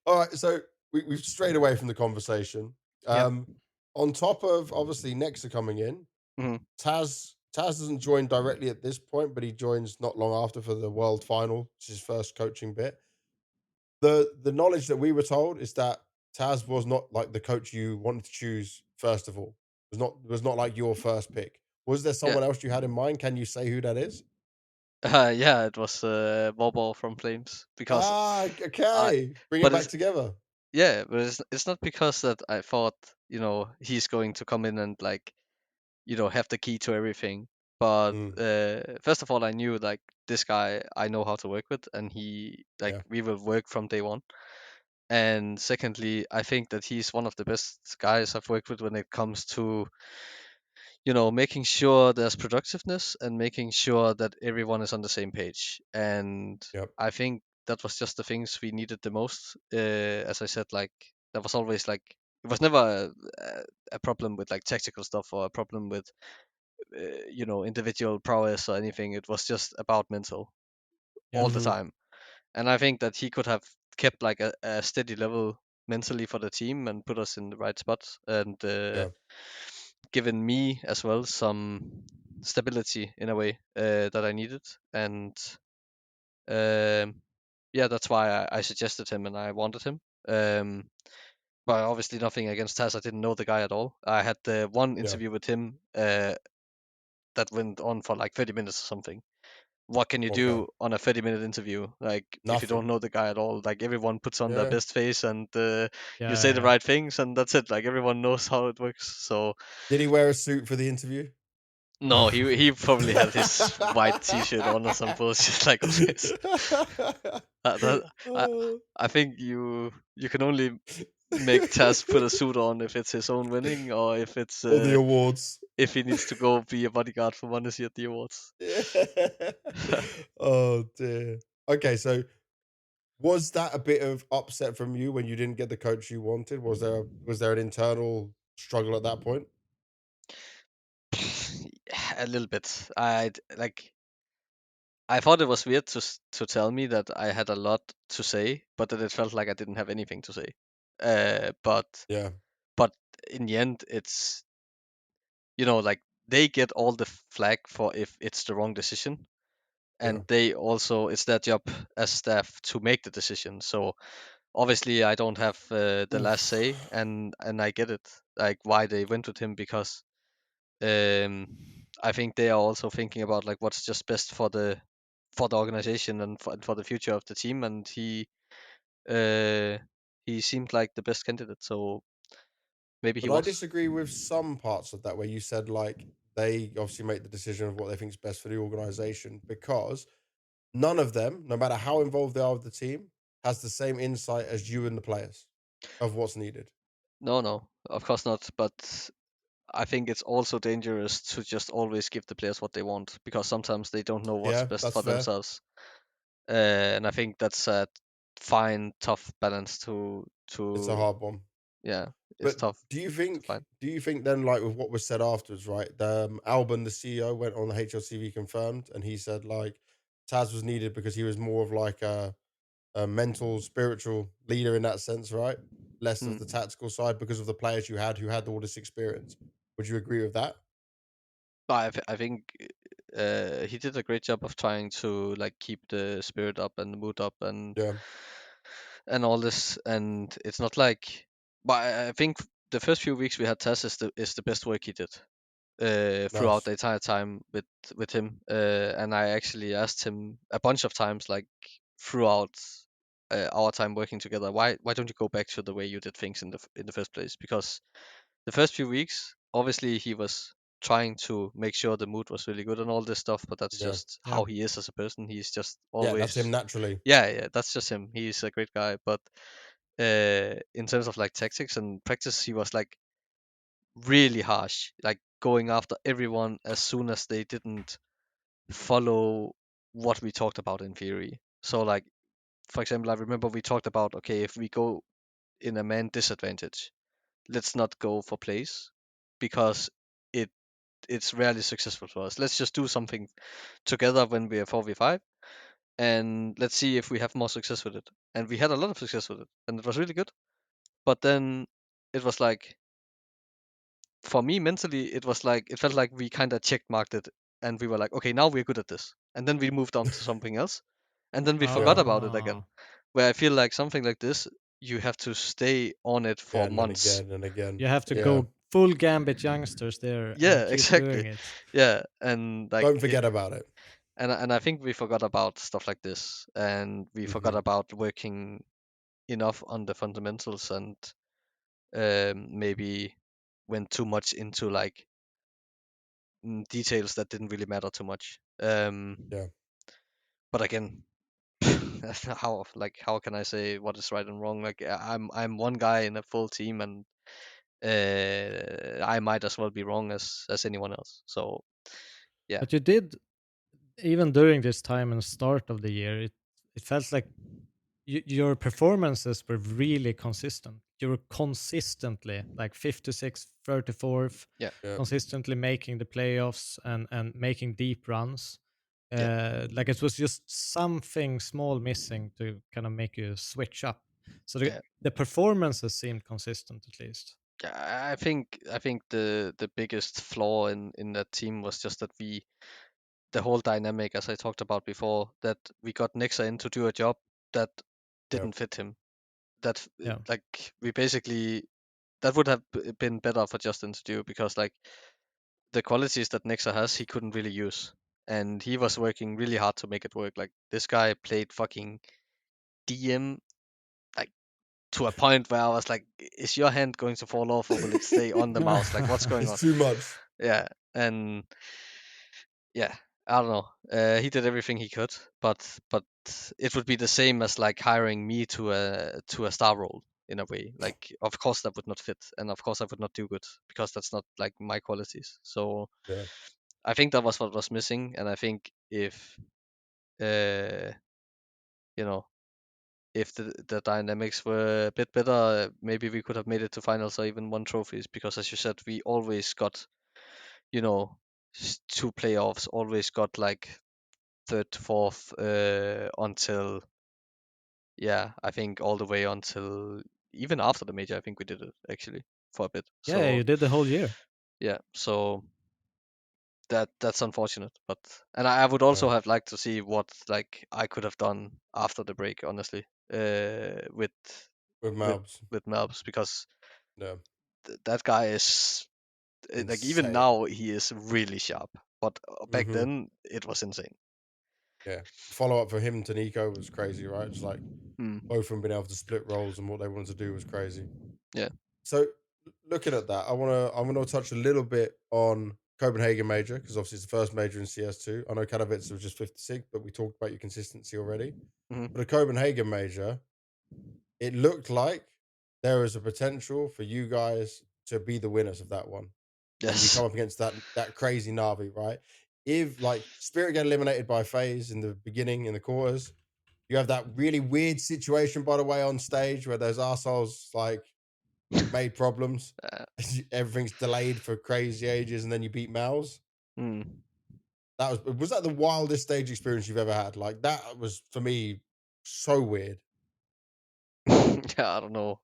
All right, so we've strayed away from the conversation. Yep. Um, on top of obviously Nexa coming in, Mhm. Taz doesn't join directly at this point, but he joins not long after for the World Final, which is his first coaching bit. The knowledge that we were told is that Taz was not like the coach you wanted to choose first of all. Was not like your first pick. Was there Yeah. someone else you had in mind? Can you say who that is? Yeah, it was Bobo from Flames because I Okay. Bring it but back it's together. yeah, but it's not because that I thought, he's going to come in and like, have the key to everything. But Mm, first of all, I knew like this guy I know how to work with, and he like yeah. we will work from day one. And secondly, I think that he's one of the best guys I've worked with when it comes to, making sure there's productiveness and making sure that everyone is on the same page. And Yep. I think that was just the things we needed the most. As I said, like there was always like it was never a problem with like tactical stuff or a problem with individual prowess or anything. It was just about mental all Yep. the time. And I think that he could have kept like a steady level mentally for the team and put us in the right spot, and Yeah. given me as well some stability in a way that I needed. And um, yeah, that's why I suggested him and I wanted him. But obviously nothing against Taz. I didn't know the guy at all. I had the one Yeah. interview with him that went on for like 30 minutes or something. What can you Okay. do on a 30-minute interview? Like, if you Nothing. don't know the guy at all, like everyone puts on their Yeah. best face and you Yeah, say the yeah. right things, and that's it. Like, everyone knows how it works. So, Did he wear a suit for the interview? no, he probably had his white T-shirt on or some bullshit like always. That, I Oh. I think you can only make Taz put a suit on if it's his own winning, or if it's Or the awards. if he needs to go be a bodyguard for one at the awards. Yeah. Oh dear. Okay, so was that a bit of upset from you when you didn't get the coach you wanted? Was there an internal struggle at that point? A little bit. I thought it was weird to tell me that I had a lot to say, but that it felt like I didn't have anything to say. Uh, but Yeah. but in the end, it's like they get all the flag for if it's the wrong decision, Yeah. and they also it's their job as staff to make the decision. So obviously, I don't have the last Oof. say, and I get it, like why they went with him because um, I think they are also thinking about like what's just best for the organization and for the future of the team, and uh, he seemed like the best candidate, so maybe he But I was. disagree with some parts of that where you said like they obviously make the decision of what they think is best for the organization because none of them, no matter how involved they are with the team, has the same insight as you and the players of what's needed. No, no, of course not. But I think it's also dangerous to just always give the players what they want because sometimes they don't know what's Yeah, best that's for fair. themselves. And I think that's a fine, tough balance It's a to hard one. yeah, it's But tough do you to think find. do you think then, like with what was said afterwards, right? Albon, the CEO, went on the HLTV confirmed, and he said like Taz was needed because he was more of like a mental, spiritual leader in that sense, right? Less of the Hmm. tactical side because of the players you had who had all this experience. Would you agree with that? But I think he did a great job of trying to like keep the spirit up and the mood up Yeah, and all this. And it's not like, but I think the first few weeks we had Tess is the best work he did throughout nice. the entire time with him. And I actually asked him a bunch of times, like throughout our time working together, why don't you go back to the way you did things in the first place? Because the first few weeks, obviously, he was trying to make sure the mood was really good and all this stuff, but that's Yeah, just Yeah. how he is as a person. He's just yeah, that's him always, naturally. yeah, yeah, that's just him. He's a great guy, but in terms of like tactics and practice, he was like really harsh, like going after everyone as soon as they didn't follow what we talked about in theory. So, like, for example, I remember we talked about, okay, if we go in a man disadvantage, let's not go for plays because it it's rarely successful for us. Let's just do something together when we are 4v5, and let's see if we have more success with it. And we had a lot of success with it, and it was really good. But then it was like, for me mentally, it was like it felt like we kind of check marked it, and we were like, okay, now we're good at this, and then we moved on to something else, and then we forgot Yeah. about it again. Oh. Where I feel like something like this, you have to stay on it for Again and months. again and again. You have to Yeah. go full gambit youngsters there Yeah, and keep doing exactly. it. Yeah, and like Don't forget about it. and I think we forgot about stuff like this, and we forgot Hmm. about working enough on the fundamentals, and maybe went too much into like details that didn't really matter too much. Yeah. But again, how can I say what is right and wrong? Like I'm one guy in a full team, and I might as well be wrong as anyone else. So yeah, But you did, even during this time and start of the year, it felt like your performances were really consistent. You were consistently like 56th, 34th, yeah, Yeah. consistently making the playoffs and making deep runs. yeah, Like it was just something small missing to kind of make you switch up. So yeah. the performances seemed consistent at least. Yeah, I think the biggest flaw in that team was just that the whole dynamic, as I talked about before, that we got Nexa in to do a job that Yeah. didn't fit him. That Yeah. like we basically that would have been better for Justin to do, because like the qualities that Nexa has, he couldn't really use, and he was working really hard to make it work. Like this guy played fucking DM like to a point where I was like, is your hand going to fall off or will it stay on the mouse? Like what's going on? It's too much. Yeah, and yeah, I don't know. He did everything he could, but it would be the same as like hiring me to a star role in a way. Like, of course that would not fit, and of course I would not do good because that's not like my qualities. So Yeah. I think that was what was missing, and I think if uh, you know, if the dynamics were a bit better, maybe we could have made it to finals or even won trophies. Because as you said, we always got, you know, two playoffs, always got like third, fourth, until, yeah, I think all the way until even after the major. I think we did it actually for a bit. Yeah, So you did the whole year. yeah, so that's unfortunate. But and I would also Yeah. have liked to see what like I could have done after the break, honestly, with With with Malbs. with Melbs, because Yeah. that guy is like, even Insane. now he is really sharp, but back Hmm. then it was insane. Yeah. Follow up for him to Nico was crazy, right? Just like Hmm. both of them being able to split roles and what they wanted to do was crazy. Yeah. So looking at that, I wanna touch a little bit on Copenhagen Major because obviously it's the first major in CS2. I know Katowice was just 56, but we talked about your consistency already. Hmm. For the Copenhagen Major, it looked like there was a potential for you guys to be the winners of that one. And you Yes. come up against that crazy Navi, right? If like Spirit get eliminated by FaZe in the beginning in the quarters, you have that really weird situation, by the way, on stage where those assholes like made problems. Uh, Everything's delayed for crazy ages, and then you beat Mouse. mm. That was that the wildest stage experience you've ever had? Like that was for me so weird. Yeah, I don't know.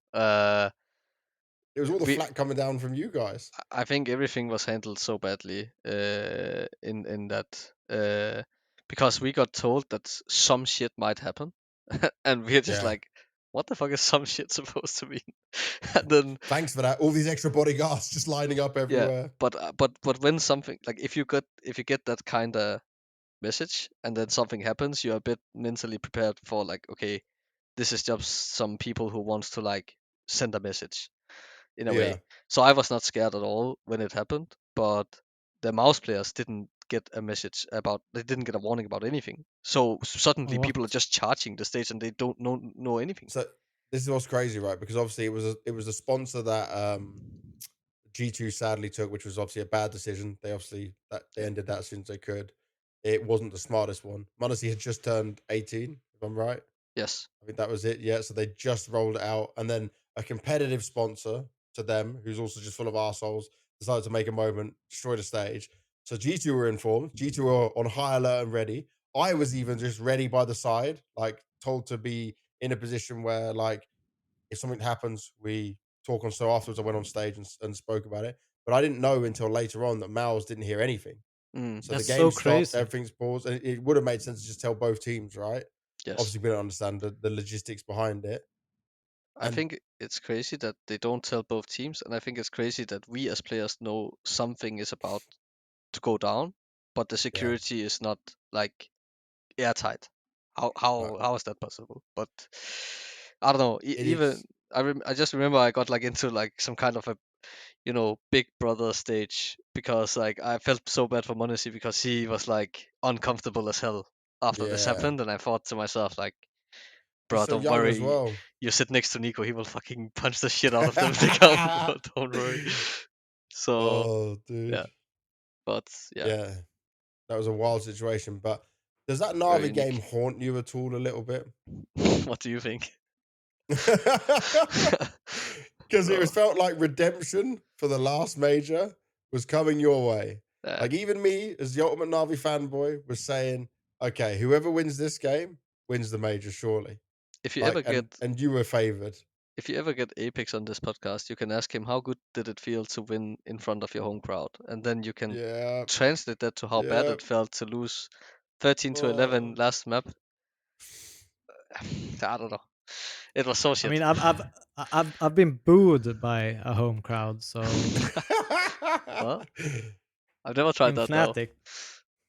It was all the We flat coming down from you guys. I think everything was handled so badly in that, because we got told that some shit might happen, and we're just Yeah. like, what the fuck is some shit supposed to mean? And then Thanks for that. All these extra bodyguards just lining up yeah, everywhere. but when something like, if you get that kind of message and then something happens, you're a bit mentally prepared for like, okay, this is just some people who wants to like send a message in a Yeah. way. So I was not scared at all when it happened, but the mouse players didn't get a message about, they didn't get a warning about anything. So suddenly people are What? just charging the stage and they don't know anything. So this is what's crazy, right? Because obviously it was a sponsor that G2 sadly took, which was obviously a bad decision. They obviously that they ended that as soon as they could. It wasn't the smartest one. Modesty had just turned 18, if I'm right. Yes. I think that was it. Yeah. So they just rolled it out. And then a competitive sponsor to them, who's also just full of arseholes, decided to make a moment, destroy the stage. So G2 were informed. G2 were on high alert and ready. I was even just ready by the side, like told to be in a position where like if something happens, we talk on. So afterwards, I went on stage and spoke about it. But I didn't know until later on that Miles didn't hear anything. Mm, So the That's game so stopped, crazy. everything's paused, and it would have made sense to just tell both teams, right? yes. Obviously, we don't understand the logistics behind it, I and think it's crazy that they don't tell both teams, and I think it's crazy that we as players know something is about to go down, but the yeah, security is not like airtight. How no, how how is that possible? But I don't know. it Even is, I just remember I got like into like some kind of a Big Brother stage because like I felt so bad for Monacy because he was like uncomfortable as hell after this yeah. happened, and I thought to myself like, He's bro, so don't young as worry. well. You sit next to Nico, he will fucking punch the shit out of them if they come. Don't worry. So Oh, dude, yeah, but yeah, yeah, that was a wild situation. But does that very Navi game unique. haunt you at all a little bit? What do you think? Because it was Bro, felt like redemption for the last major was coming your way. yeah. Like even me, as the ultimate Navi fanboy, was saying, "Okay, whoever wins this game wins the major, surely." If you Like, ever get and you were favored. if you ever get Apex on this podcast, you can ask him how good did it feel to win in front of your home crowd, and then you can Yeah, translate that to how bad yeah. it felt to lose 13 to 11 Oh. last map. I don't know. It was so I shit. mean, I've been booed by a home crowd, so Well, I've never tried in that though. Fnatic.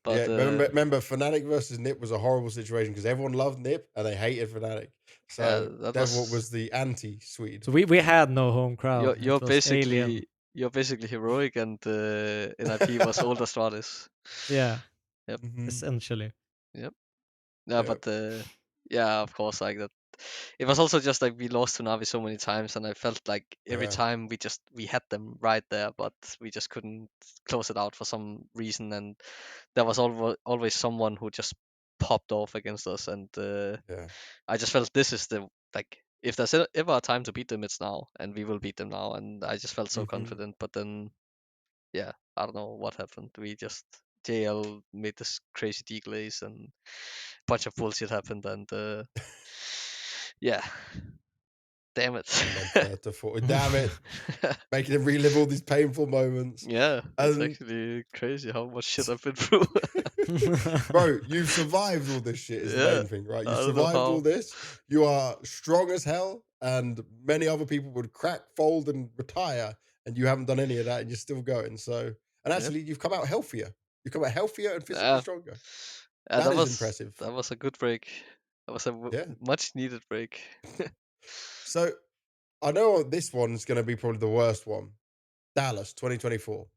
Yeah, But remember, Fnatic versus Nip was a horrible situation because everyone loved Nip and they hated Fnatic. yeah, So that Devil was was the anti-Swede. So we had no home you're crowd. you're It was Alien. basically heroic, and NIP was old Astralis. Yeah, Yep, Hmm. essentially. yep. Yeah, Yeah, but yeah, of course, like that. It was also just like we lost to Navi so many times, and I felt like every yeah, time we had them right there, but we just couldn't close it out for some reason, and there was always someone who just popped off against us, and yeah. I just felt this is the like if there's ever a time to beat them, it's now, and we will beat them now, and I just felt so Hmm. confident. But then, yeah, I don't know what happened. We just JL made this crazy deglaze, and a bunch of bullshit happened, and yeah, damn it. And then third to fourth. Damn it. Making him relive all these painful moments. Yeah, it's And actually crazy how much shit I've been through. bro, you've survived all this shit is the Yeah, main thing, right? I You don't know survived all how. this. You are strong as hell, and many other people would crack, fold, and retire, and you haven't done any of that, and you're still going. So, and Yep. actually, you've come out healthier. You've come out healthier and physically Yeah, stronger. yeah, That that is was impressive. that was a good break. That was a Yeah. much needed break. So I know this one's going to be probably the worst one. Dallas 2024,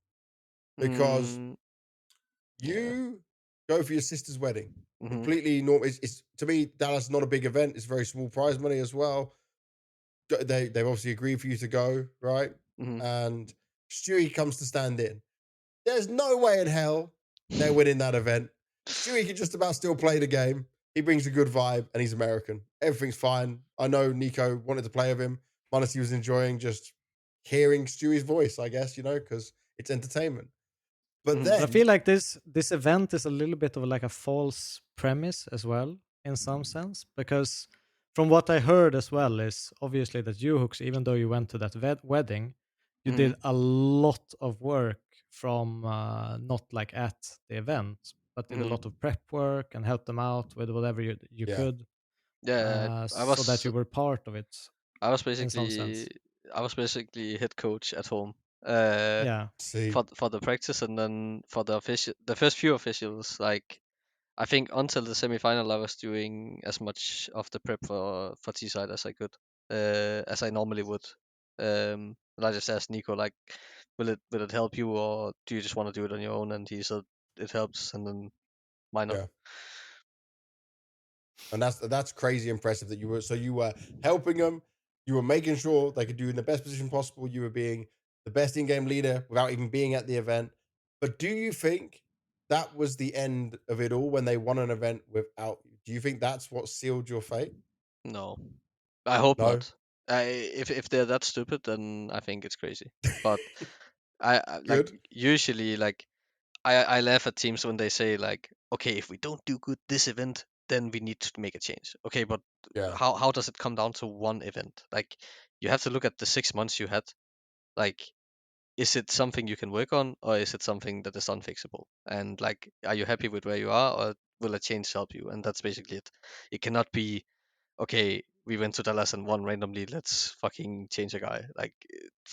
because mm, yeah. you go for your sister's wedding. Mhm. Completely normal. It's to me, Dallas is not a big event. It's very small prize money as well. They've obviously agreed for you to go, right? Mhm. And Stewie comes to stand in. There's no way in hell they're winning that event. Stewie can just about still play the game. He brings a good vibe and he's American. Everything's fine. I know Nico wanted to play with him. Honestly, was enjoying just hearing Stewie's voice, I guess, because it's entertainment. But Mhm. But I feel then, like this event is a little bit of like a false premise as well, in some sense, because from what I heard as well is obviously that you, Hooks, even though you went to that wedding, you did Mhm. a lot of work from not like at the event, but did a Mhm. lot of prep work and helped them out with whatever you yeah, could, Yeah, I so that was you were part of it I was in some basically sense. I was basically head coach at home. Uh, Yeah. see, for the practice, and then for the first few officials, like I think until the semi-final, I was doing as much of the prep for T side as I could, as I normally would. And I just asked Nico like, will it help you, or do you just want to do it on your own? And he said it helps, and then why not? yeah. And that's crazy impressive that you were helping them, you were making sure they could do in the best position possible, you were being the best in-game leader without even being at the event. But do you think that was the end of it all when they won an event without you? Do you think that's what sealed your fate? No, I hope No. not. If they're that stupid, then I think it's crazy. But I like Good. usually like I laugh at teams when they say like okay, if we don't do good this event, then we need to make a change. Okay, but Yeah. how does it come down to one event? Like, you have to look at the 6 months you had. Like, is it something you can work on, or is it something that is unfixable? And like, are you happy with where you are, or will a change help you? And that's basically it. It cannot be, okay, we went to Dallas and won randomly, let's fucking change a guy. Like,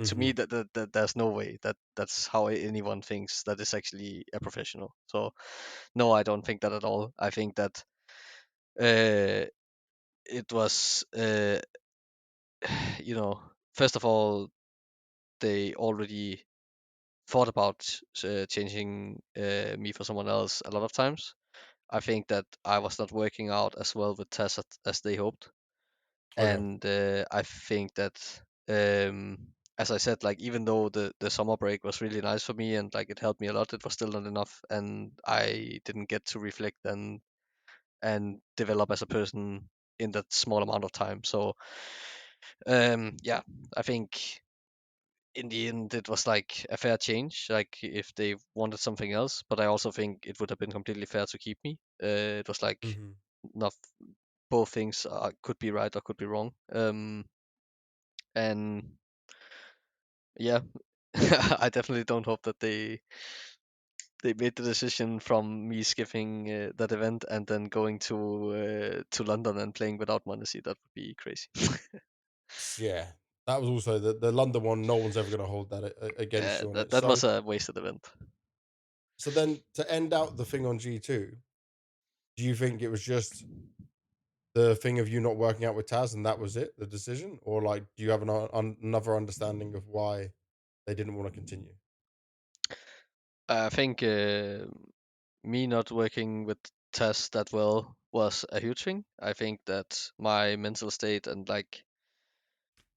to me, Hmm. that there's no way that that's how anyone thinks that is actually a professional. So no, I don't think that at all. I think that uh, it was you know, first of all, they already thought about changing me for someone else a lot of times. I think that I was not working out as well with Tess as they hoped, Okay. and I think that, um, as I said, like, even though the summer break was really nice for me and like it helped me a lot, it was still not enough, and I didn't get to reflect and develop as a person in that small amount of time. So yeah, I think in the end it was like a fair change, like if they wanted something else, but I also think it would have been completely fair to keep me. It was like, Hmm. not both things could be right or could be wrong. And yeah, I definitely don't hope that they made the decision from me skipping that event and then going to London and playing without Monacy. That would be crazy. Yeah. That was also the London one. No one's ever going to hold that against Yeah, you on that it. that was So, a wasted event. so then to end out the thing on G2, do you think it was just the thing of you not working out with Taz and that was it, the decision? Or like, do you have another understanding of why they didn't want to continue? I think me not working with Tess that well was a huge thing. I think that my mental state and like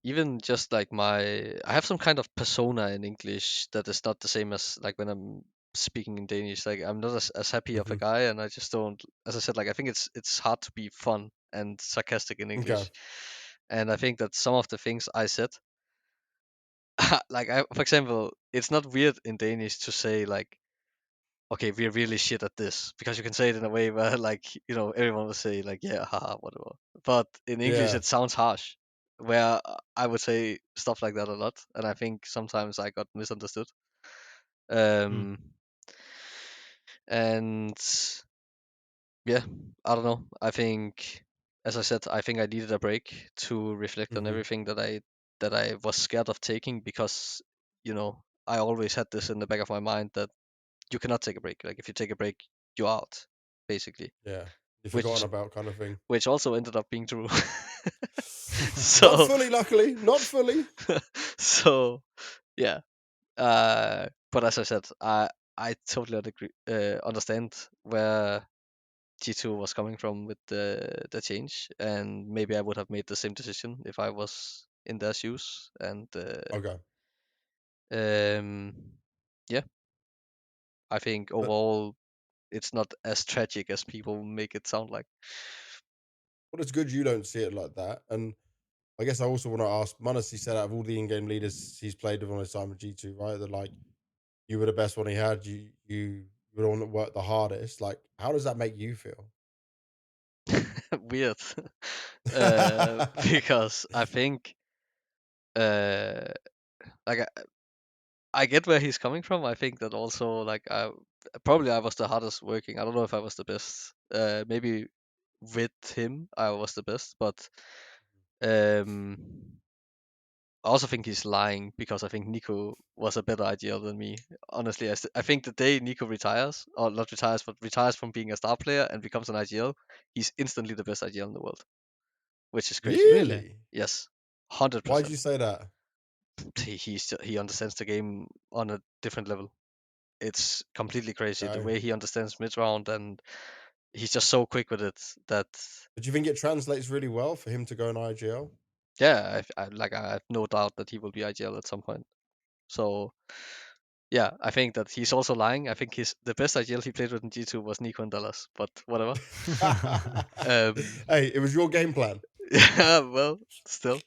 even just like I have some kind of persona in English that is not the same as like when I'm speaking in Danish. Like, I'm not as happy of a Hmm. guy, and I just don't. As I said, like, I think it's hard to be fun and sarcastic in Okay. English, and I think that some of the things I said, like, for example, it's not weird in Danish to say like, okay, we're really shit at this, because you can say it in a way where like, everyone will say like, yeah, haha, whatever. But in English Yeah. it sounds harsh, where I would say stuff like that a lot, and I think sometimes I got misunderstood. Mm. um and yeah, I don't know, I think, as I said, I think I needed a break to reflect on Hmm. everything that I was scared of taking, because I always had this in the back of my mind that you cannot take a break. Like, if you take a break, you're out, basically. Yeah. You're forgotten Which about kind of thing. which also ended up being true. Not so fully, luckily. Not fully. so yeah. But as I said, I totally understand where G2 was coming from with the change, and maybe I would have made the same decision if I was in their shoes. And Okay. um, yeah, I think But overall it's not as tragic as people make it sound like. Well, it's good you don't see it like that. And I guess I also want to ask, Munacy said out of all the in-game leaders he's played with on his time with G2, right? That like you were the best one he had. You were the one that worked the hardest. Like, how does that make you feel? Weird. Because I think, uh, like, I get where he's coming from. I think that also, like, I was the hardest working. I don't know if I was the best. Maybe with him I was the best, but um, I also think he's lying, because I think Nico was a better IGL than me. Honestly, I think the day Nico retires, or not retires, but retires from being a star player and becomes an IGL, he's instantly the best IGL in the world, which is crazy. Really? Really? Yes, hundred Why'd you percent. say that? He understands the game on a different level. It's completely crazy the Okay. way he understands mid round, and he's just so quick with it that, But do you think it translates really well for him to go in IGL? yeah, I have no doubt that he will be IGL at some point. So yeah, I think that he's also lying. I think the best IGL he played with in G2 was Nico and Dallas, but whatever. Um, Hey, it was your game plan. yeah, well, still.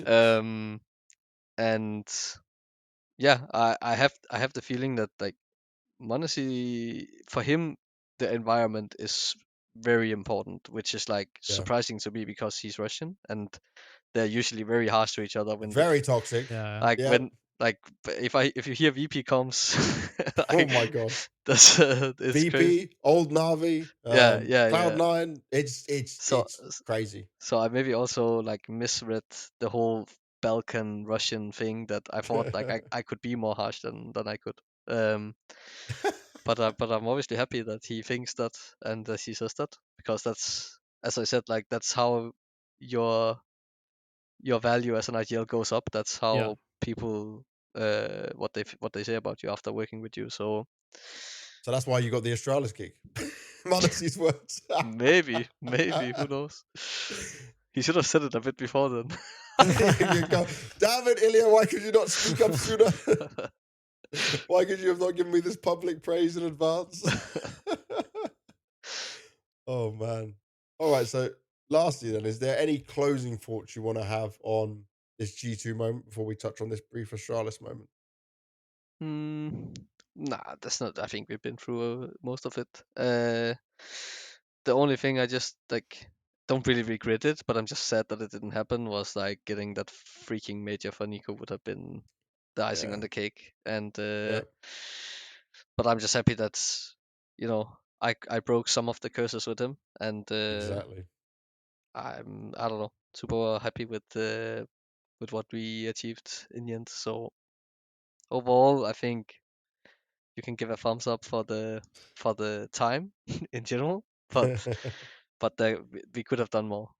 Um, and yeah, I have the feeling that like Monacy, for him, the environment is very important, which is like Yeah. surprising to me because he's Russian and they're usually very harsh to each other when they Very toxic. Yeah. like Yep. when like if you hear VP comes, Oh like my god. it's crazy. VP, Old Navi, Yeah, yeah, yeah. Cloud9. So It's crazy. so I maybe also like misread the whole Balkan Russian thing that I thought like I could be more harsh than I could. Um, but I'm obviously happy that he thinks that and that he says that because that's, as I said, like that's how your your value as an IGL goes up. That's Yeah. how people what they say about you after working with you. So So that's why you got the Astralis gig. Modesty's words. maybe who knows? He should have said it a bit before then. You go, damn it, Ilya, why could you not speak up sooner? Why could you have not given me this public praise in advance? Oh man. All right, so lastly then, is there any closing thoughts you want to have on this G2 moment before we touch on this brief Astralis moment? Hmm. Nah, that's not. I think we've been through most of it. The only thing I just like don't really regret it, but I'm just sad that it didn't happen. Was like getting that freaking major for Nico would have been the icing Yeah. on the cake. And Yeah. but I'm just happy that I broke some of the curses with him, and Exactly. I don't know, super happy with what we achieved in the end. So overall, I think you can give a thumbs up for the time in general, but we could have done more,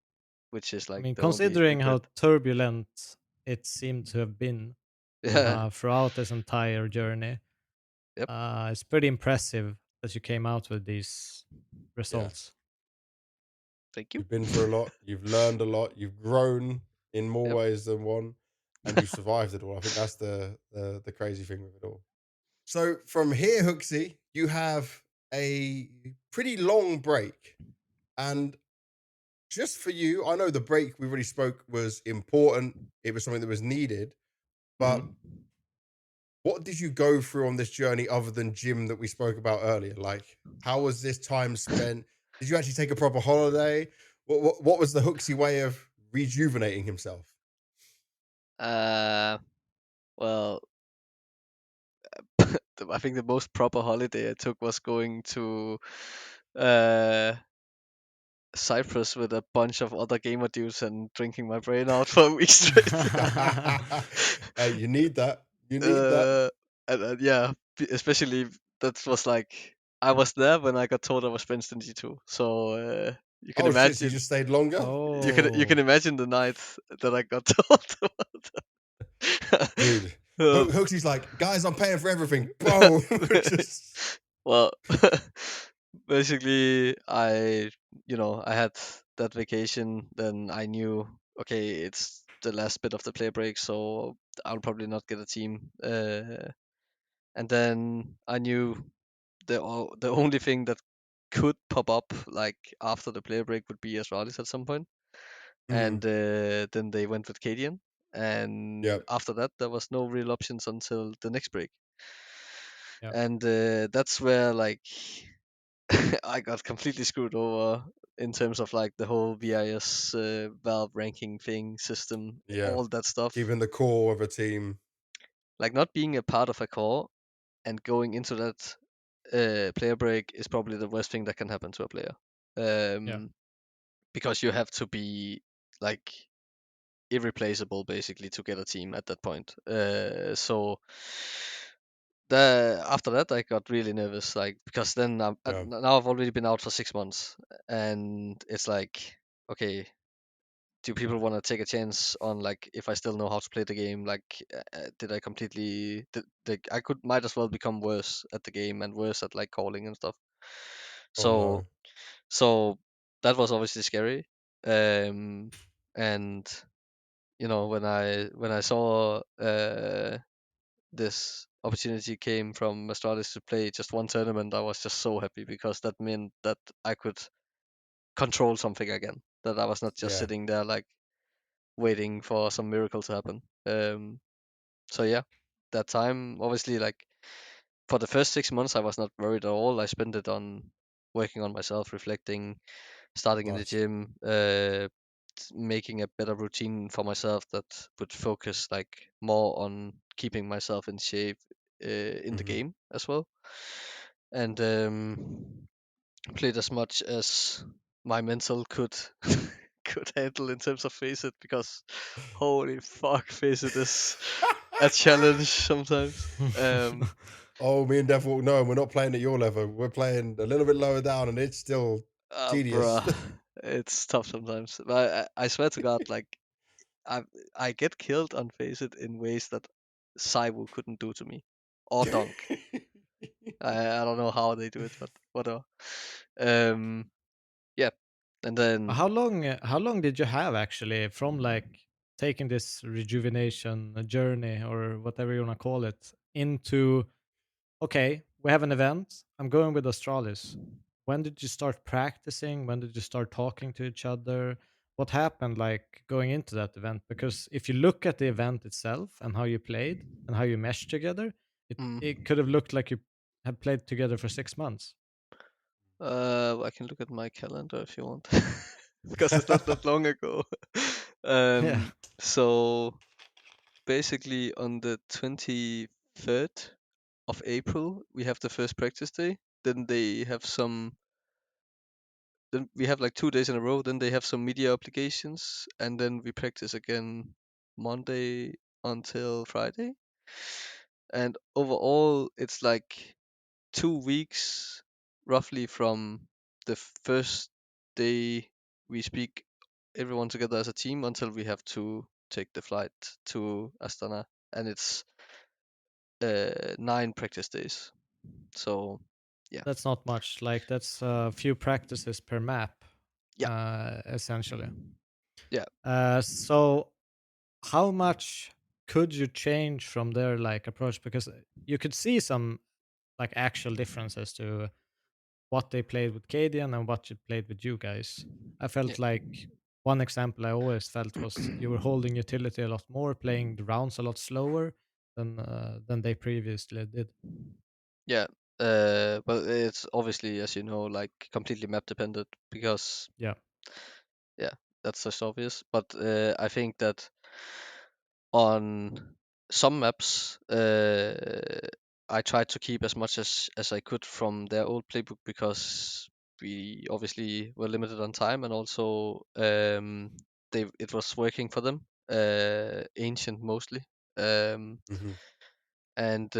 which is I like mean, the only considering regret. how turbulent it seemed to have been Yeah. throughout this entire journey, Yep. it's pretty impressive that you came out with these Yeah. results. Thank you. You've been through a lot, you've learned a lot, you've grown in more Yep. ways than one, and you survived it all. I think that's the crazy thing with it all. So from here, HooXi, you have a pretty long break. And just for you, I know the break we already spoke was important. It was something that was needed. But Hmm. what did you go through on this journey other than gym that we spoke about earlier? Like, how was this time spent? Did you actually take a proper holiday? What was the HooXi way of rejuvenating himself? Uh, well, I think the most proper holiday I took was going to uh Cyprus with a bunch of other gamer dudes and drinking my brain out for a week straight. Hey, you need that. You need that. uh, and yeah, especially that was like I was there when I got told I was benched in G2. So you can Oh shit! So you imagine, just stayed longer, you can Oh, imagine the night that I got told about dude. that. HooXi's like, guys, I'm paying for everything, bro. Just Well, basically, I had that vacation. Then I knew, okay, it's the last bit of the play break, so I'll probably not get a team. And then I knew the only thing that could pop up like after the play break would be Astralis at some point. mm, And then they went with Cadian. And yeah, after that, there was no real options until the next break. yeah. And that's where like I got completely screwed over in terms of like the whole VIS Valve ranking thing system, yeah. all that stuff. Keeping the core of a team. Like not being a part of a core and going into that player break is probably the worst thing that can happen to a player. Yeah. Um, because you have to be like irreplaceable basically to get a team at that point. So after that I got really nervous, like because then Yeah, now I've already been out for 6 months, and it's like, okay, do people want to take a chance on like if I still know how to play the game? Like, did I completely? I could might as well become worse at the game and worse at like calling and stuff. oh So no. so that was obviously scary. And when I saw this opportunity came from Astralis to play just one tournament, I was just so happy because that meant that I could control something again. That I was not just Yeah, sitting there like waiting for some miracle to happen. So yeah, that time obviously like for the first 6 months I was not worried at all. I spent it on working on myself, reflecting, starting in the Nice. gym, making a better routine for myself that would focus like more on keeping myself in shape in the Mhm. game as well, and played as much as my mental could handle in terms of Face It, because holy fuck, Face It is a challenge sometimes. Oh, me and Dev will know we're not playing at your level. We're playing a little bit lower down, and it's still tedious. Bruh, it's tough sometimes. But I swear to God, like I I get killed on Face It in ways that Saiwu couldn't do to me, or Dunk. I don't know how they do it, but whatever. Um, yeah, and then How long did you have actually from like taking this rejuvenation journey or whatever you want to call it into, okay, we have an event. I'm going with Astralis. When did you start practicing? When did you start talking to each other? What happened like going into that event? Because if you look at the event itself and how you played and how you meshed together, it mm, could have looked like you had played together for 6 months. I can look at my calendar if you want, because it's not that long ago. Yeah. So basically on the 23rd of April, we have the first practice day. Then they have some. Then we have like 2 days in a row. Then they have some media obligations, and then we practice again Monday until Friday. And overall, it's like 2 weeks roughly from the first day we speak everyone together as a team until we have to take the flight to Astana, and it's 9 practice days. So yeah, That's not much. Like that's a few practices per map, yeah, essentially. yeah. So how much could you change from their like approach? Because you could see some like actual differences to what they played with Cadian and what you played with you guys. I Yeah. felt like one example I always felt was you were holding utility a lot more, playing the rounds a lot slower than they previously did. Yeah, but it's obviously, as you know, like completely map dependent, because Yeah, yeah, that's just obvious. But I think that on some maps, I tried to keep as much as I could from their old playbook, because we obviously were limited on time, and also they it was working for them. Ancient mostly. Um, Mhm. and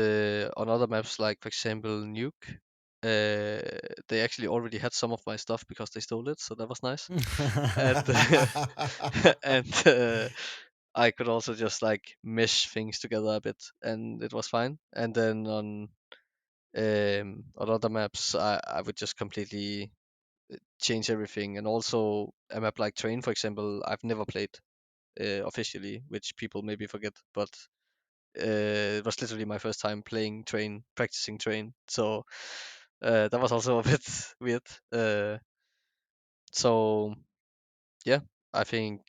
on other maps, like for example Nuke, they actually already had some of my stuff because they stole it, so that was nice. And and I could also just like mesh things together a bit, and it was fine. And then on other maps, I would just completely change everything. And also a map like Train, for example, I've never played officially, which people maybe forget, but it was literally my first time playing Train, practicing Train. So that was also a bit weird. So yeah, I think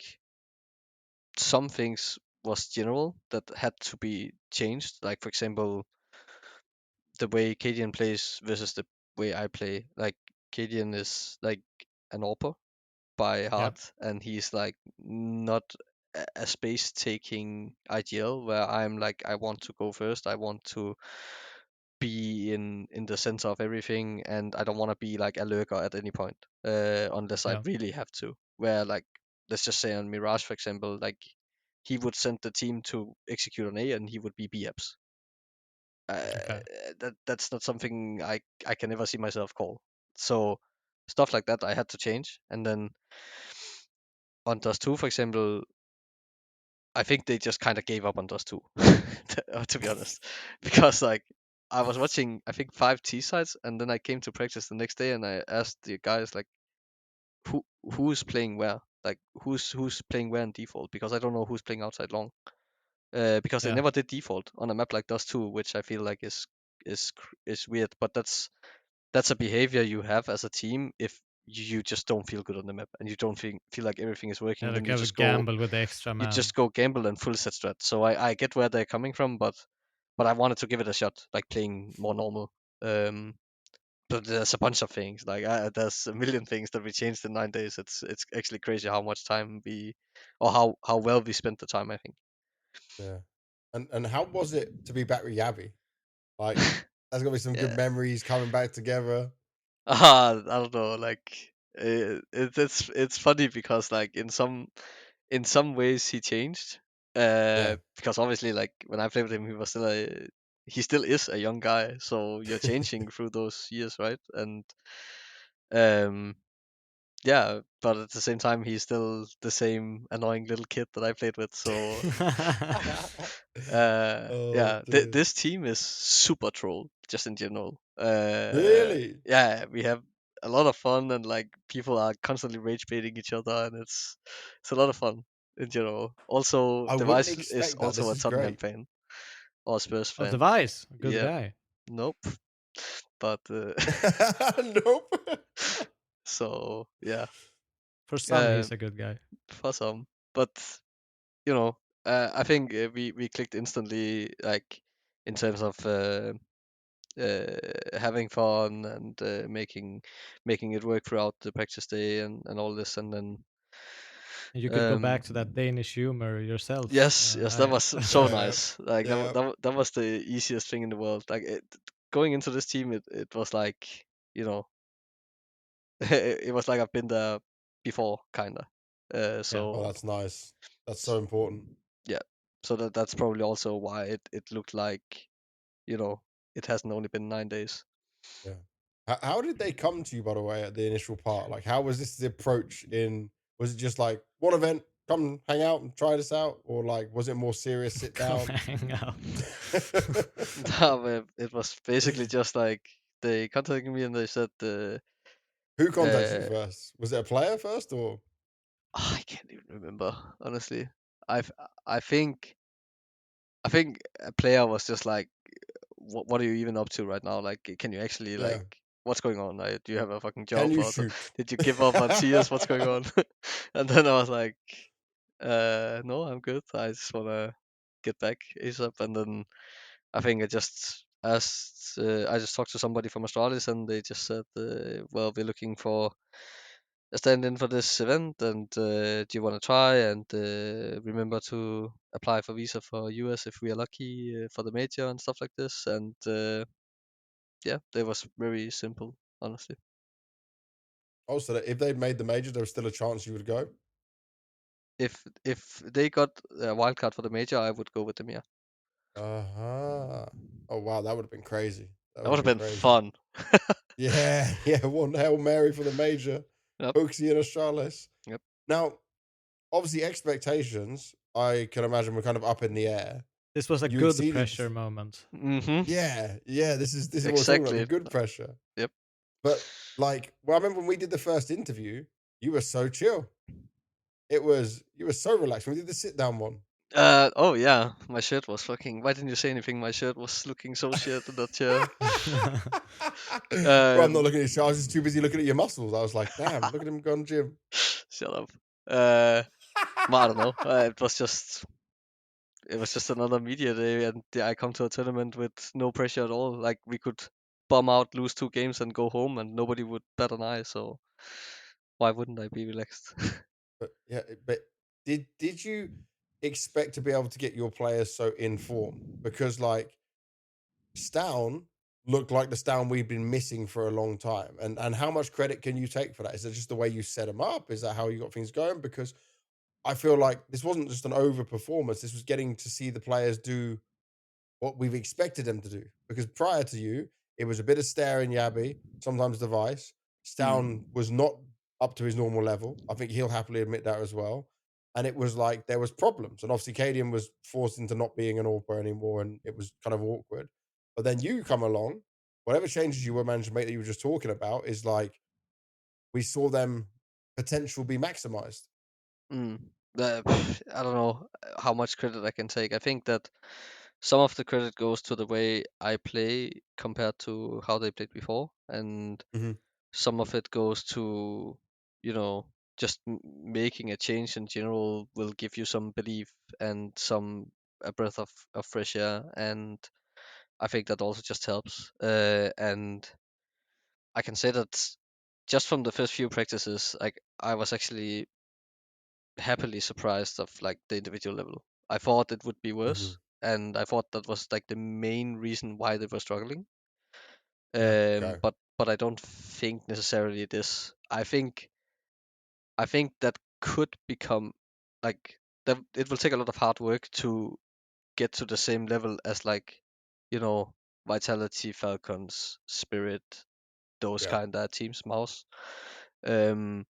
some things was general that had to be changed. Like for example, the way Cadian plays versus the way I play. Like Cadian is like an AWPer by yeah, heart, and he's like not a space taking IGL where I'm like, I want to go first. I want to be in the center of everything, and I don't want to be like a lurker at any point, unless I yeah. really have to. Where like, let's just say on Mirage, for example, like he would send the team to execute on A, and he would be BFs. Okay. That's not something I can ever see myself call. So stuff like that I had to change. And then on Dust 2, for example, I think they just kind of gave up on Dust 2, to be honest, because like I was watching I think 5 T sides, and then I came to practice the next day, and I asked the guys like, who's playing where, like who's playing where in default, because I don't know who's playing outside long, because they Yeah. never did default on a map like Dust 2, which I feel like is weird, but that's a behavior you have as a team if you just don't feel good on the map, and you don't feel like everything is Yeah, working, then like have a gamble with the extra man. go gamble and full set strat. So I get where they're coming from, but I wanted to give it a shot, like playing more normal. Um, but there's a bunch of things. Like there's a million things that we changed in 9 days. It's actually crazy how much time we, or how well we spent the time. I think. Yeah. And how was it to be back with Yabby? Like, there's gonna be some good Yeah. memories coming back together. I don't know. Like it's funny because like in some ways he changed. Yeah. Because obviously like when I played with him, he still is a young guy. So you're changing through those years, right? And um yeah, but at the same time he's still the same annoying little kid that I played with. So Oh yeah, dear. this team is super troll just in general. Really? Yeah, we have a lot of fun and like people are constantly rage baiting each other and it's a lot of fun in general. Also, I wouldn't Device is expect that. also This a is Tottenham great. fan or Spurs Oh, fan. Device, a good Yep. guy. Nope. But Nope. so yeah, For some, uh, he's a good guy. for some, but you know, I think we clicked instantly, like in terms of having fun and making it work throughout the practice day and all this, and then And you could go back to that um, Danish humor yourself. yes, that was so Yeah. nice. Like Yeah. that was the easiest thing in the world. Like going into this team, it was like, you know, it was like I've been there before, kinda. Yeah. Oh, So that's nice. That's so important. yeah, so that's probably also why it looked like, you know, it hasn't only been 9 days. Yeah. How did they come to you, by the way, at the initial part? Like, how was this the approach in, was it just like one event, come hang out and try this out? Or like, was it more serious sit Come down? hang out. No, it was basically just like they contacted me and they said, Who contacted you uh, first? Was it a player first or? I can't even remember honestly. I've I think I think a player was just like, what are you even up to right now? Like, can you actually Yeah. like, what's going on? Like, do you have a fucking Can job you or shoot? did you give up on CS? What's going on? And then I was like, no, I'm good. I just wanna get back ASAP. And then I think I just talked to somebody from Australis and they just said, well, we're looking for a stand-in for this event, and do you want to try? And remember to apply for visa for US if we are lucky for the major and stuff like this. And yeah, that was very simple, honestly. Oh, so that if they'd made the major, there was still a chance you would go? If they got a wild card for the major, I would go with them. Yeah, Uh-huh. Oh, wow. That would have been crazy. That that would would have have been been crazy. fun. Yeah. Yeah. One Hail Mary for the major. Yep, HooXi and Australis. yep. Now, obviously, expectations, I can imagine, were kind of up in the air. This was a You good exceeded. pressure moment. Mm-hmm. Yeah. Yeah. This is what we're talking about, the Exactly. good pressure. Yep. But like, well, I remember when we did the first interview, you were so chill. You were so relaxed. When we did the sit down one. Oh yeah, my shirt was fucking. Why didn't you say anything? My shirt was looking so shit in that chair. Bro, I'm not Um, looking at your shirt. I was just too busy looking at your muscles. I was like, damn, look at him go on gym. shut up. Uh, well, I don't know. It was just another media day, and I come to a tournament with no pressure at all. Like we could bomb out, lose 2 games, and go home, and nobody would bat an eye. So why wouldn't I be relaxed? But yeah, but did you expect to be able to get your players so in form? Because like Stown looked like the Stown we've been missing for a long time. And how much credit can you take for that? Is it just the way you set them up? Is that how you got things going? Because I feel like this wasn't just an over performance. This was getting to see the players do what we've expected them to do. Because prior to you, it was a bit of stare and yabby, sometimes device. Stown Mm. was not up to his normal level. I think he'll happily admit that as well. And it was like there was problems. And obviously Cadian was forced into not being an all pro anymore, and it was kind of awkward. But then you come along, whatever changes you were managed to make that you were just talking about is like we saw them potential be maximized. Mm. I don't know how much credit I can take. I think that some of the credit goes to the way I play compared to how they played before, and Mhm. some of it goes to, you know, just making a change in general will give you some belief and some a breath of fresh air, and I think that also just helps. And I can say that just from the first few practices, like I was actually happily surprised of like the individual level. I thought it would be Mhm. worse, and I thought that was like the main reason why they were struggling. Yeah. Okay. But I don't think necessarily it is. I think that could become like that. It will take a lot of hard work to get to the same level as like, you know, Vitality, Falcons, Spirit, those Yeah. kind of teams, Mouse. Um,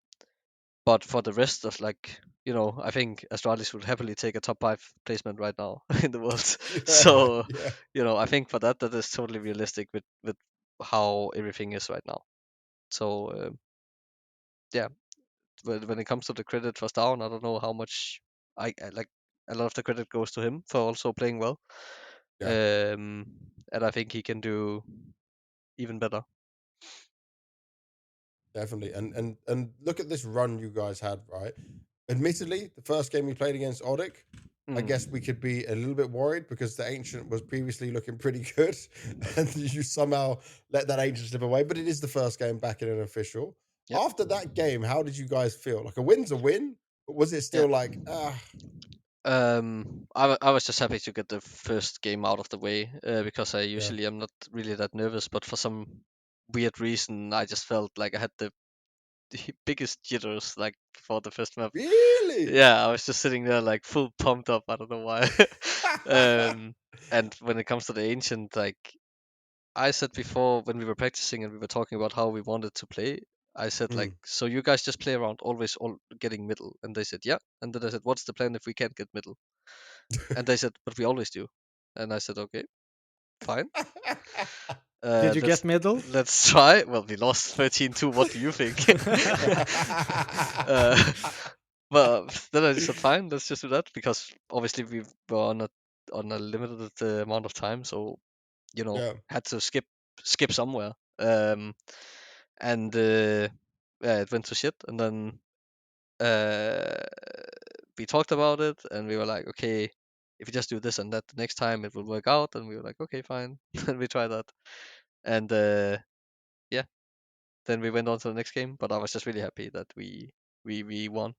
but for the rest of like, I think Astralis would happily take a top 5 placement right now in the world. Yeah. So, Yeah. I think for that is totally realistic with how everything is right now. So yeah, when it comes to the credit for Down, I don't know how much I like. A lot of the credit goes to him for also playing well, Yeah. um, and I think he can do even better. Definitely. And look at this run you guys had, right? Admittedly, the first game you played against Odic, I guess we Mm. could be a little bit worried because the Ancient was previously looking pretty good, and you somehow let that Ancient slip away. But it is the first game back in an official. Yep. After that game, how did you guys feel? Like a win's a win, but was it Yeah. still like, I was just happy to get the first game out of the way because I yeah, usually am not really that nervous, but for some weird reason, I just felt like I had the biggest jitters like before the first map. really? Yeah, I was just sitting there like full pumped up. I don't know why. And when it comes to the ancient, like I said before when we were practicing and we were talking about how we wanted to play, I said like, Mm. so you guys just play around, always all getting middle, and they said yeah, and then I said, what's the plan if we can't get middle? And they said, but we always do, and I said, okay, fine. Did you Let's get middle? let's try. Well, we lost 13-2. What do you think? uh, but then I said, fine, let's just do that because obviously we were on a limited amount of time, so Yeah. had to skip somewhere. And yeah, it went to shit, and then uh, we talked about it, and we were like, okay, if you just do this and that the next time, it will work out. And we were like, okay, fine, and we tried that, and yeah, then we went on to the next game. But I was just really happy that we won.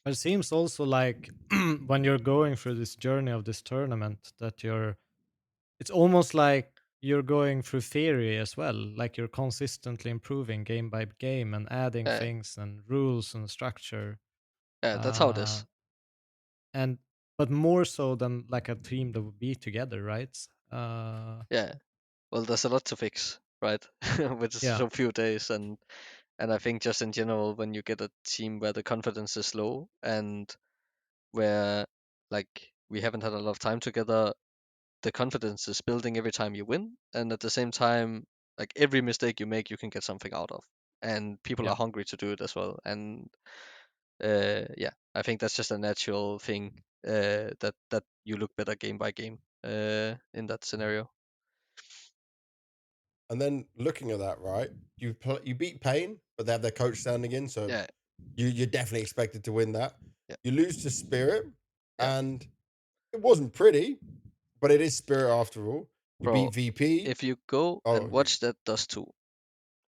But it seems also like when you're going through this journey of this tournament that it's almost like you're going through theory as well. Like you're consistently improving game by game and adding Yeah, things and rules and structure. yeah, that's how it Uh, is. and but more so than like a team that would be together, right? Uh, Yeah, well, there's a lot to fix, right? With yeah, so few days, and I think just in general, when you get a team where the confidence is low and where like we haven't had a lot of time together, the confidence is building every time you win, and at the same time, like every mistake you make, you can get something out of, and people yeah. are hungry to do it as well. And yeah, I think that's just a natural thing that you look better game by game in that scenario. And then looking at that, right? You beat Pain, but they have their coach standing in, so Yeah, you're definitely expected to win that. yeah, You lose to Spirit, yeah, and it wasn't pretty, but it is Spirit after all. You bro. beat VP. If you go and Oh, watch that Dust 2,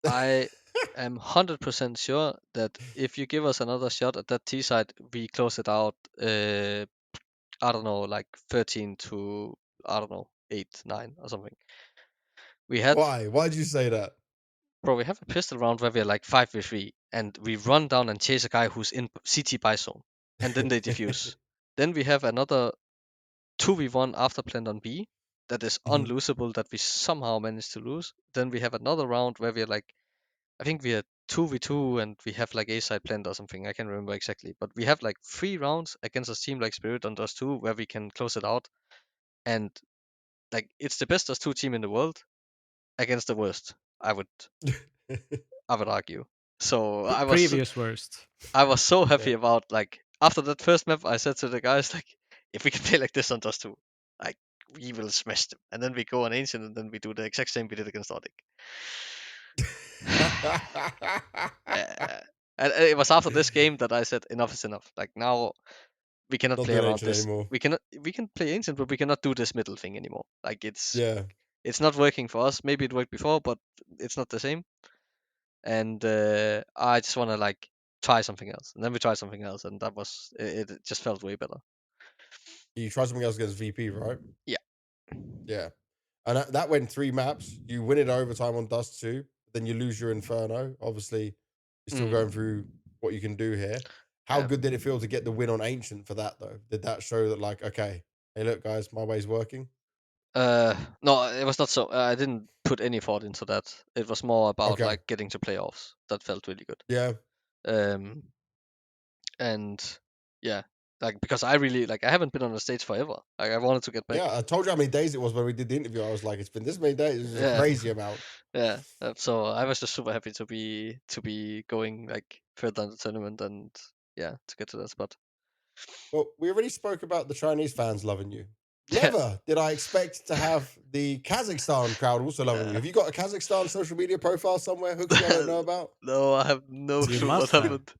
I am 100% sure that if you give us another shot at that T side, we close it out. I don't know, like 13 to, I don't know, 8, 9 or something. We had, why? Why'd you say that? bro, we have a pistol round where we're like 5v3 and we run down and chase a guy who's in CT buy zone and then they defuse. Then we have another 2v1 after plant on B that is Mhm. unlosable that we somehow managed to lose. Then we have another round where we're like, I think we are 2v2 and we have like A side plant or something. I can't remember exactly. But we have like 3 rounds against a team like Spirit on Dust 2 where we can close it out. And like it's the best Dust 2 team in the world against the worst, I would I would argue. So Previous worst. I was so happy Yeah. about like after that first map I said to the guys like if we can play like this on Dust 2, like we will smash them. And then we go on Ancient and then we do the exact same we did against Nordic. Yeah. And it was after this game that I said enough is enough. Like now we cannot Not play doing around ancient this. anymore. We can play ancient, but we cannot do this middle thing anymore. Like it's Yeah. it's not working for us. Maybe it worked before, but it's not the same. And I just want to like try something else. And then we tried something else, and that was it just felt way better. You try something else against VP, right? Yeah. Yeah. And that went 3 maps. You win it overtime on Dust 2, then you lose your Inferno. Obviously, you're still going through what you can do here. How good did it feel to get the win on Ancient for that, though? Did that show that, like, okay, hey, look, guys, my way's working? No, it was not so. I didn't put any thought into that. It was more about Okay. like getting to playoffs. That felt really good. Yeah. And yeah, like because I really like I haven't been on the stage forever. Like I wanted to get back. Yeah, I told you how many days it was when we did the interview. I was like, it's been this many days. This is a Yeah, crazy amount. yeah. So I was just super happy to be going like further in the tournament and yeah to get to that spot. Well, we already spoke about the Chinese fans loving you. Yeah. Never did I expect to have the Kazakhstan crowd also loving you. Have you got a Kazakhstan social media profile somewhere, HooXi, I don't know about? No, I have no You clue what must have. happened.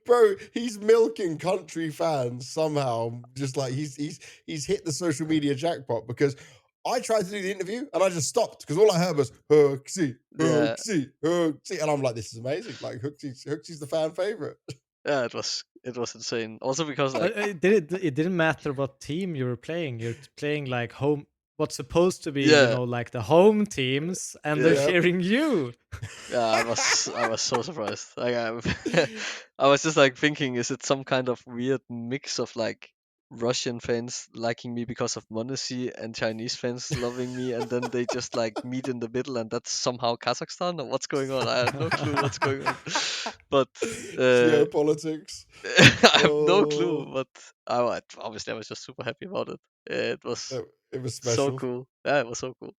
Bro, he's milking country fans somehow. Just like he's hit the social media jackpot because I tried to do the interview and I just stopped because all I heard was HooXi, Yeah, HooXi, HooXi. And I'm like, this is amazing. Like HooXi's the fan favorite. yeah. It was insane. Also because like It didn't matter what team you were playing. You're playing like home. What's supposed to be, yeah, like the home teams, and they're yeah. Yep. cheering you. Yeah, I was so surprised. Like I was just like thinking, is it some kind of weird mix of like Russian fans liking me because of Monacy and Chinese fans loving me, and then they just like meet in the middle, and that's somehow Kazakhstan or what's going on? I have no clue what's going on. But Geopolitics. I have no clue. Oh, But obviously I was just super happy about it. It was it was so special. cool. Yeah, it was so cool.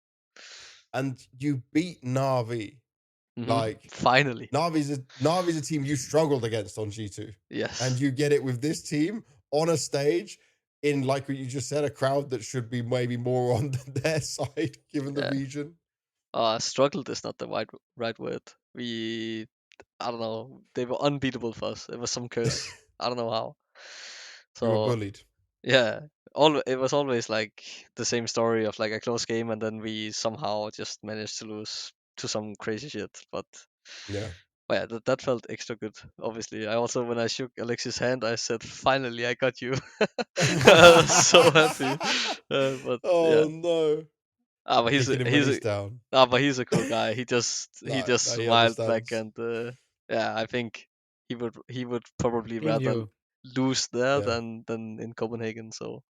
And you beat Navi. Like Finally, Navi's a team you struggled against on G2. And yes. you get it with this team on a stage in, like what you just said, a crowd that should be maybe more on their side given the Yeah. region. Struggled is not the right word. I don't know. They were unbeatable for us. It was some curse. I don't know how. You were So bullied. yeah, it was always like the same story of like a close game, and then we somehow just managed to lose to some crazy shit. But Yeah. yeah, that felt extra good. Obviously, I also when I shook Alexis' hand, I said, "Finally, I got you." I was so happy. But Oh yeah. no. But Kicking him when he's down. but he's a cool guy. He No, just no, he smiled back understands. and yeah, I think he would probably He rather knew. lose there Yeah. than in Copenhagen. So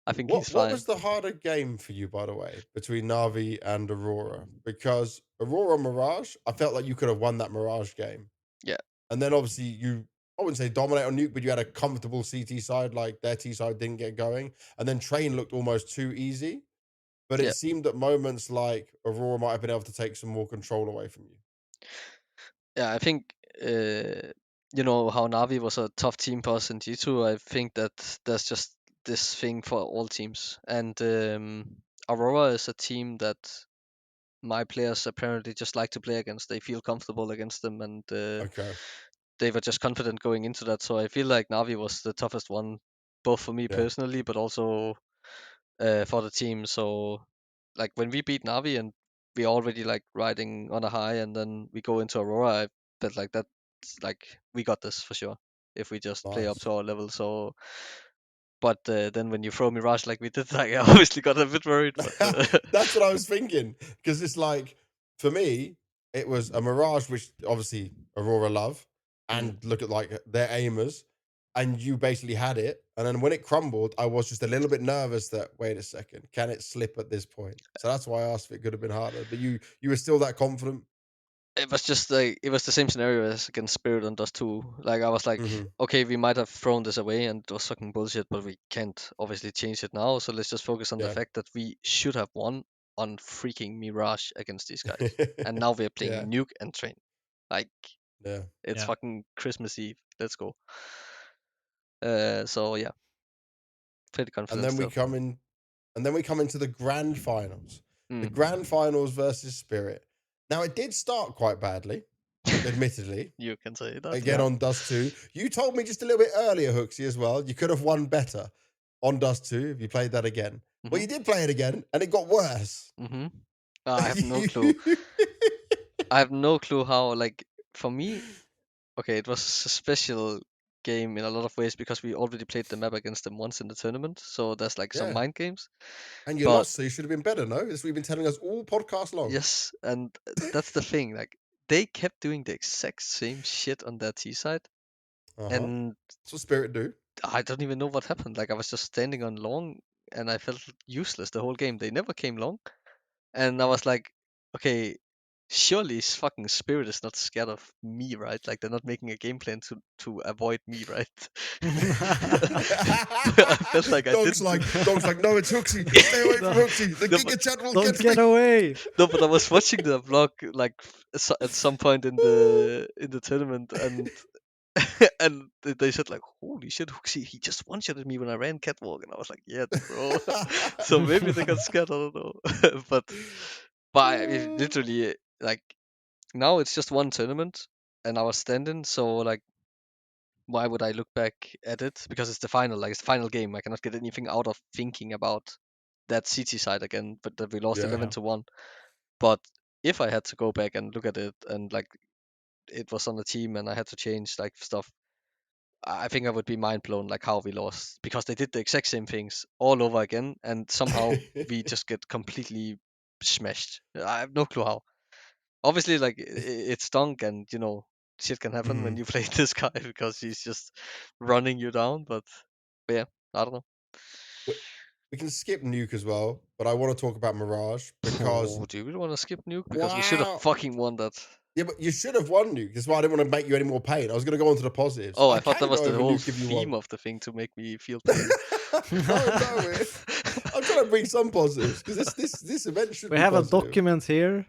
I think he's What fine. was the harder game for you, by the way, between Navi and Aurora? Because Aurora Mirage, I felt like you could have won that Mirage game. Yeah, And then obviously I wouldn't say dominate on Nuke, but you had a comfortable CT side, like their T side didn't get going. And then Train looked almost too easy. But yeah, it seemed at moments like Aurora might have been able to take some more control away from you. yeah. I think you know how Navi was a tough team for us in G2. I think that there's just this thing for all teams, and Aurora is a team that my players apparently just like to play against. They feel comfortable against them, and Okay. they were just confident going into that. So I feel like Navi was the toughest one, both for me Yeah. personally, but also for the team. So like when we beat Navi and we already like riding on a high, and then we go into Aurora, I felt like that's like we got this for sure if we just play up Nice. to our level. So. But then when you throw Mirage like we did, like I obviously got a bit worried. But That's what I was thinking. Because it's like, for me, it was a Mirage, which obviously Aurora love, mm. and look at like their aimers, and you basically had it. And then when it crumbled, I was just a little bit nervous that, wait a second, can it slip at this point? So that's why I asked if it could have been harder. But you were still that confident. It was just like it was the same scenario as against Spirit and Dust 2. Like I was like, Mm-hmm. okay, we might have thrown this away and it was fucking bullshit, but we can't obviously change it now. So let's just focus on the Yeah. fact that we should have won on freaking Mirage against these guys. And now we're Yeah. playing Nuke and Train. Like Yeah. it's Yeah. fucking Christmas Eve. Let's go. So yeah, pretty And confident then we still. come in, and then we come into the grand finals. The Mm. grand finals versus Spirit. Now it did start quite badly, admittedly. You can say that. Again Yeah. on Dust 2. You told me just a little bit earlier, HooXi, as well. You could have won better on Dust 2 if you played that again. Well, hmm you did play it again, and it got worse. hmm I have no clue. I have no clue how. Like for me, okay, it was a special game in a lot of ways because we already played the map against them once in the tournament. So there's like some Yeah, mind games. and you But lost, so you should have been better. No, that's what you've been telling us all podcast long. yes, and that's the thing. Like they kept doing the exact same shit on their T side, Uh huh. and That's what Spirit do. I don't even know what happened. Like I was just standing on long, and I felt useless the whole game. They never came long, and I was like, okay, surely fucking Spirit is not scared of me, right? Like they're not making a game plan to avoid me, right? But I felt like I Dog's didn't do. like, dog's like, no, it's HooXi. Stay away from No, HooXi. The No, but Giga Chat will don't get me. get away. no, but I was watching the vlog like at some point in the tournament, and and they said like, "Holy shit, HooXi, he just one-shotted me when I ran catwalk," and I was like, "Yeah, bro." So maybe they got scared. I don't know, but literally like now it's just one tournament, and I was standing. So like, why would I look back at it? Because it's the final, like it's the final game. I cannot get anything out of thinking about that CT side again, but that we lost Yeah. 11-1. But if I had to go back and look at it and like it was on the team and I had to change like stuff, I think I would be mind blown like how we lost because they did the exact same things all over again and somehow we just get completely smashed. I have no clue how. Obviously, like it stunk and shit can happen when Mhm. you play this guy because he's just running you down. But yeah, I don't know. we, we can skip Nuke as well, but I want to talk about Mirage because Oh, do you really want to skip nuke because we should have wow. fucking won that? Yeah, but you should have won Nuke. That's why I didn't want to make you any more pain. I was going to go on to the positives. Oh, I I thought that can was go the over whole Nuke if you theme want. of the thing to make me feel pain. No, no. I'm trying to bring some positives because this event should We be have a positive. document here.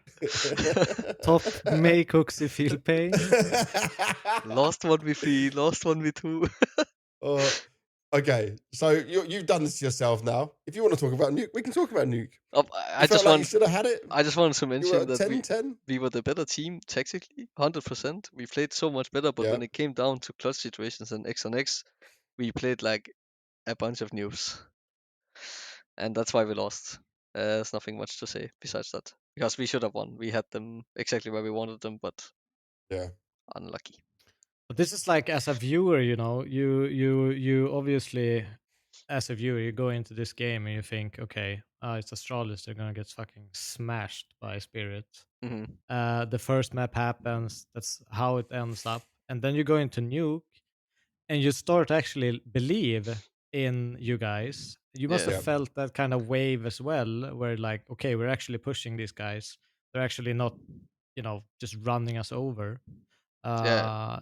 Top make HooXi feel pain. Lost 1v3, lost 1v2. uh, okay, so you've done this yourself now. If you want to talk about Nuke, we can talk about Nuke. Oh, You felt like you should have had it. I just wanted to You were mention at that 10-10. we were the better team tactically, 100%. We played so much better, but Yeah. when it came down to clutch situations and X on X, we played like a bunch of noobs, and that's why we lost. There's nothing much to say besides that because we should have won. We had them exactly where we wanted them, but Yeah. unlucky. But this is like as a viewer, you obviously as a viewer you go into this game and you think, okay, it's Astralis, they're gonna get fucking smashed by Spirit. hmm The first map happens, that's how it ends up, and then you go into Nuke and you start actually believe in you guys. You must Yeah, have Yeah. felt that kind of wave as well, where like, okay, we're actually pushing these guys. They're actually not, just running us over. yeah. Uh,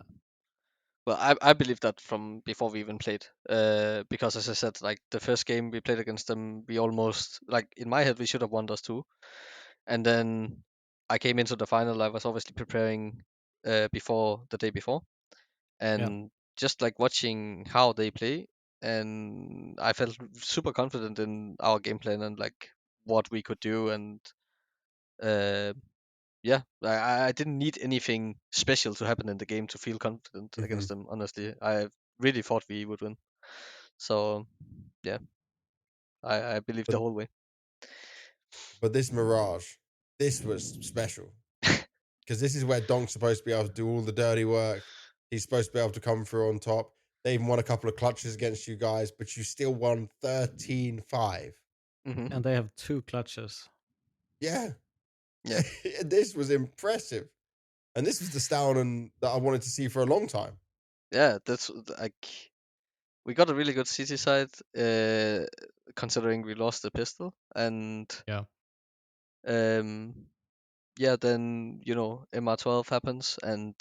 Well, I believe that from before we even played, because as I said, like the first game we played against them, we almost like in my head we should have won those two, and then I came into the final. I was obviously preparing before the day before, yeah. and just like watching how they play, and I felt super confident in our game plan and like what we could do, and uh, yeah, I didn't need anything special to happen in the game to feel confident Hmm. against them. Honestly, I really thought we would win. So yeah, I believed the But whole way. this Mirage, this was special because this is where Donk's supposed to be able to do all the dirty work. He's supposed to be able to come through on top. They even won a couple of clutches against you guys, but you still won 13-5. hmm And they have two clutches. Yeah. Yeah, This was impressive. And this was the Stallion that I wanted to see for a long time. yeah. That's like we got a really good city side, considering we lost the pistol, and Yeah. um, yeah, then MR12 happens, and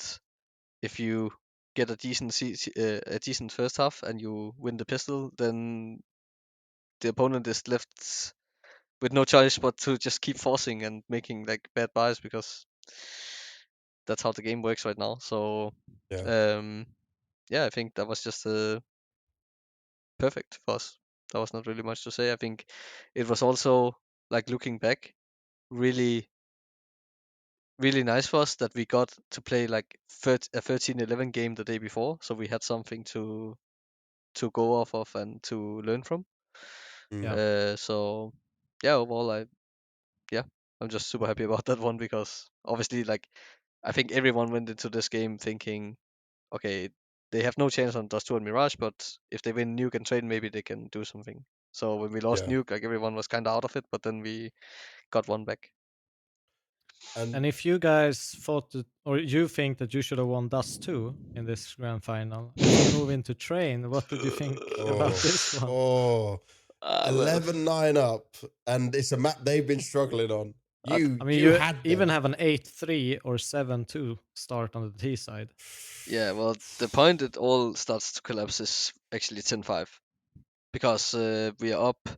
if you get a a decent first half and you win the pistol, then the opponent is left with no choice but to just keep forcing and making like bad buys because that's how the game works right now. So Yeah. um, yeah, I think that was just perfect for us. There was not really much to say. I think it was also like looking back, really really nice for us that we got to play like a 13-11 game the day before, so we had something to go off of and to learn from. Mm, Yeah. So yeah, overall, yeah, I'm just super happy about that one because obviously, like, I think everyone went into this game thinking, okay, they have no chance on Dust 2 and Mirage, but if they win Nuke and Train, maybe they can do something. So when we lost yeah, Nuke, like everyone was kind of out of it, but then we got one back. And and if you guys thought that, or you think that you should have won Dust 2 in this grand final, if we move into Train, what did you think about oh, this one? oh, Well, 11-9 up, and it's a map they've been struggling on. I You mean, you you had even them. have an 8-3 or 7-2 start on the T side. yeah, well, the point it all starts to collapse is actually 10-5 because we are up.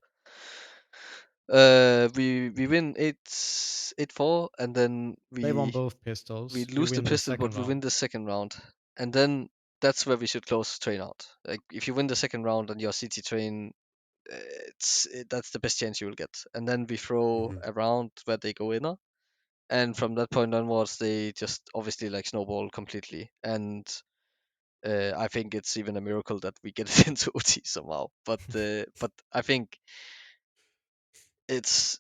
We win 8-4, and then They won we both we pistols. You lose the win the pistol, second but we win round. the second round, and then that's where we should close train out. Like if you win the second round and your CT train, that's the best chance you will get. And then we throw Mhm. a round where they go inner, and from that point onwards, they just obviously like snowball completely. And I think it's even a miracle that we get it into OT somehow. But I think it's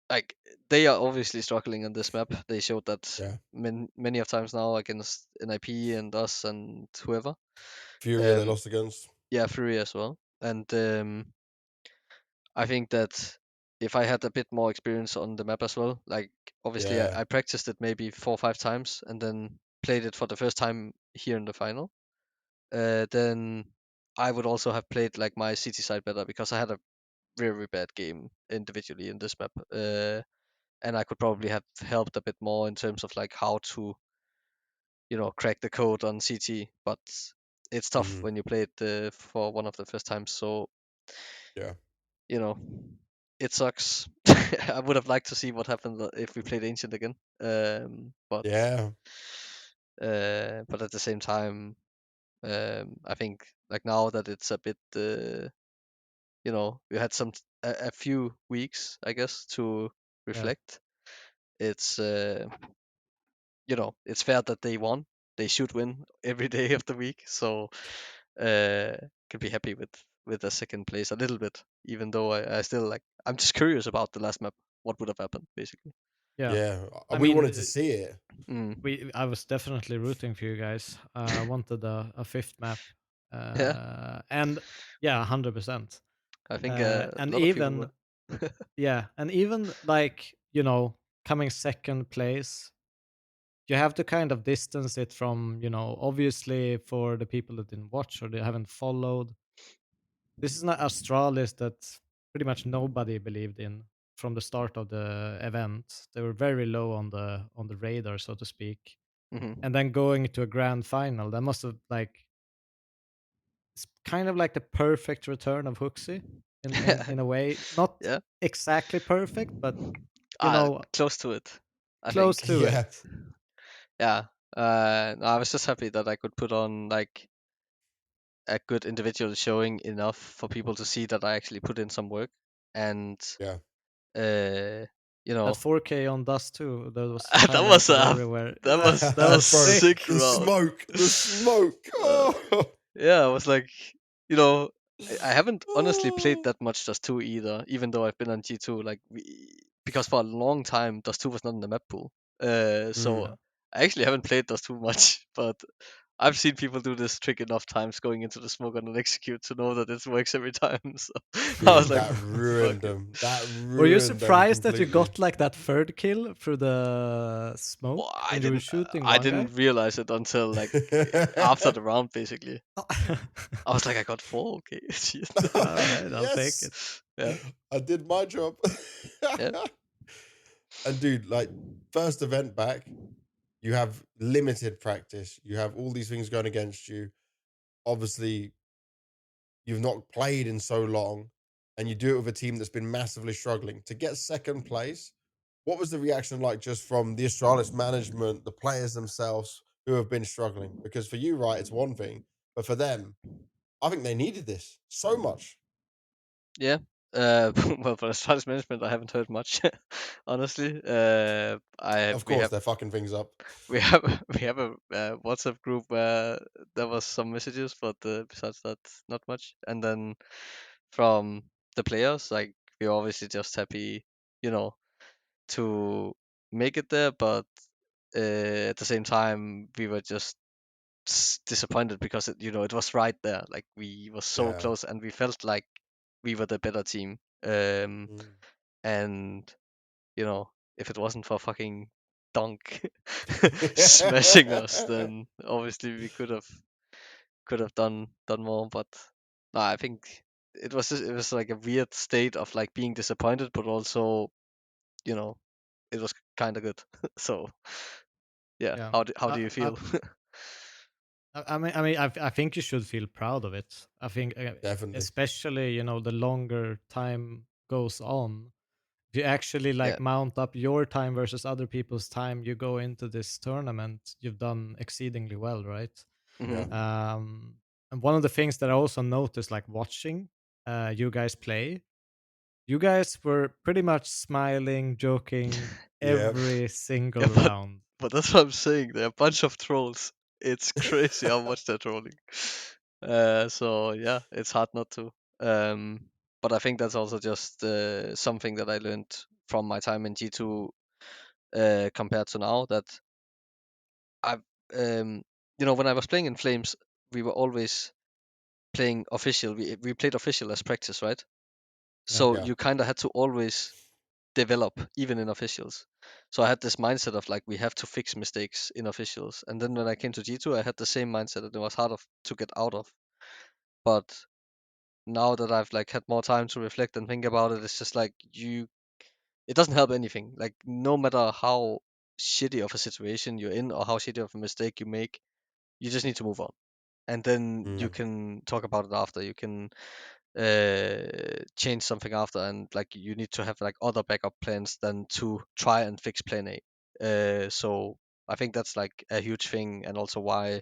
like they are obviously struggling on this map. They showed that Yeah, many of times now against NIP and us and whoever. Furia they Um, lost against. yeah, Fury as well. And I think that if I had a bit more experience on the map as well, like obviously Yeah, I practiced it maybe 4 or 5 times and then played it for the first time here in the final, then I would also have played like my city side better because I had a very bad game individually in this map. And I could probably have helped a bit more in terms of like how to, crack the code on CT. But it's tough hmm when you play it for one of the first times. So yeah, you know, it sucks. I would have liked to see what happened if we played Ancient again. yeah, But at the same time, I think like now that it's a bit, we had a few weeks, I guess, to Yeah. reflect. It's it's fair that they won. They should win every day of the week, so uh, can be happy with the second place a little bit, even though I still like. I'm just curious about the last map. What would have happened, basically? Yeah. yeah. I We mean, wanted to see it. Mm. I was definitely rooting for you guys. I wanted a fifth map. Yeah, And yeah, 100%. I think a And lot of people even, were. yeah, and even like, coming second place, you have to kind of distance it from, obviously for the people that didn't watch or they haven't followed. This is not Astralis that pretty much nobody believed in from the start of the event. They were very low on the radar, so to speak. Hmm. And then going to a grand final, that must have like it's kind of like the perfect return of HooXi in a way. Not Yeah, exactly perfect, but you know, close to it, I close think. to Yeah, it. Yeah. No, I was just happy that I could put on like a good individual showing enough for people to see that I actually put in some work, and yeah. uh, you That know, 4K on Dust too, that was that was highlighted everywhere. That was a Bro, sick sick. the round. smoke, the smoke. Uh, Oh. yeah, I was like, you know, I haven't honestly played Oh. that much Dust 2 either, even though I've been on G2, like, because for a long time, Dust 2 was not in the map pool. So Mm. Yeah. I actually haven't played Dust 2 much, but I've seen people do this trick enough times going into the smoke on an execute to know that it works every time. So I was Dude, like, that fuck ruined it. them. That Were you ruined them surprised that you completely. got like that third kill through the smoke Well, when you were shooting I one guy? didn't realize it until like after the round, basically. I was like, I got four. Okay, shit. All right, I'll take Yes, it. Yeah, I did my job. yeah. And dude, like first event back, you have limited practice. You have all these things going against you. Obviously, you've not played in so long, and you do it with a team that's been massively struggling. To get second place, what was the reaction like just from the Astralis management, the players themselves who have been struggling? Because for you, right, it's one thing, but for them, I think they needed this so much. Yeah. Well, for as far as management, I haven't heard much, honestly. Of course, they're fucking things up. We have a WhatsApp group where there was some messages, but besides that, not much. And then from the players. Like we were obviously just happy, you know, to make it there, but at the same time we were just disappointed because it was right there. Like we were so Yeah. close, and we felt like we were the better team. Um, Mm. and if it wasn't for fucking Dunk smashing us, then obviously we could have done more. But no, I think it was like a weird state of like being disappointed, but also you know it was kind of good. So yeah, Yeah. how do I, you I, feel? I think you should feel proud of it. I think, Definitely. especially the longer time goes on, if you actually Yeah. like mount up your time versus other people's time, you go into this tournament, you've done exceedingly well, right? Yeah. Hmm. And one of the things that I also noticed, like watching you guys play, you guys were pretty much smiling, joking Yeah. every Yeah, single but round. that's what I'm saying. They're a bunch of trolls. It's crazy how much they're trolling. So yeah, it's hard not to. Um, but I think that's also just something that I learned from my time in G2 compared to now. That I've, um, when I was playing in Flames, we were always playing official. We played official as practice, right? Yeah. So Yeah. you kind of had to always develop even in officials. So I had this mindset of like we have to fix mistakes in officials. And then when I came to G2, I had the same mindset that it was hard to get out of. But now that I've like had more time to reflect and think about it, it's just like it doesn't help anything. Like no matter how shitty of a situation you're in or how shitty of a mistake you make, you just need to move on. And then you Mm. can talk about it after. You can change something after, and like you need to have like other backup plans than to try and fix plan A. So I think that's like a huge thing, and also why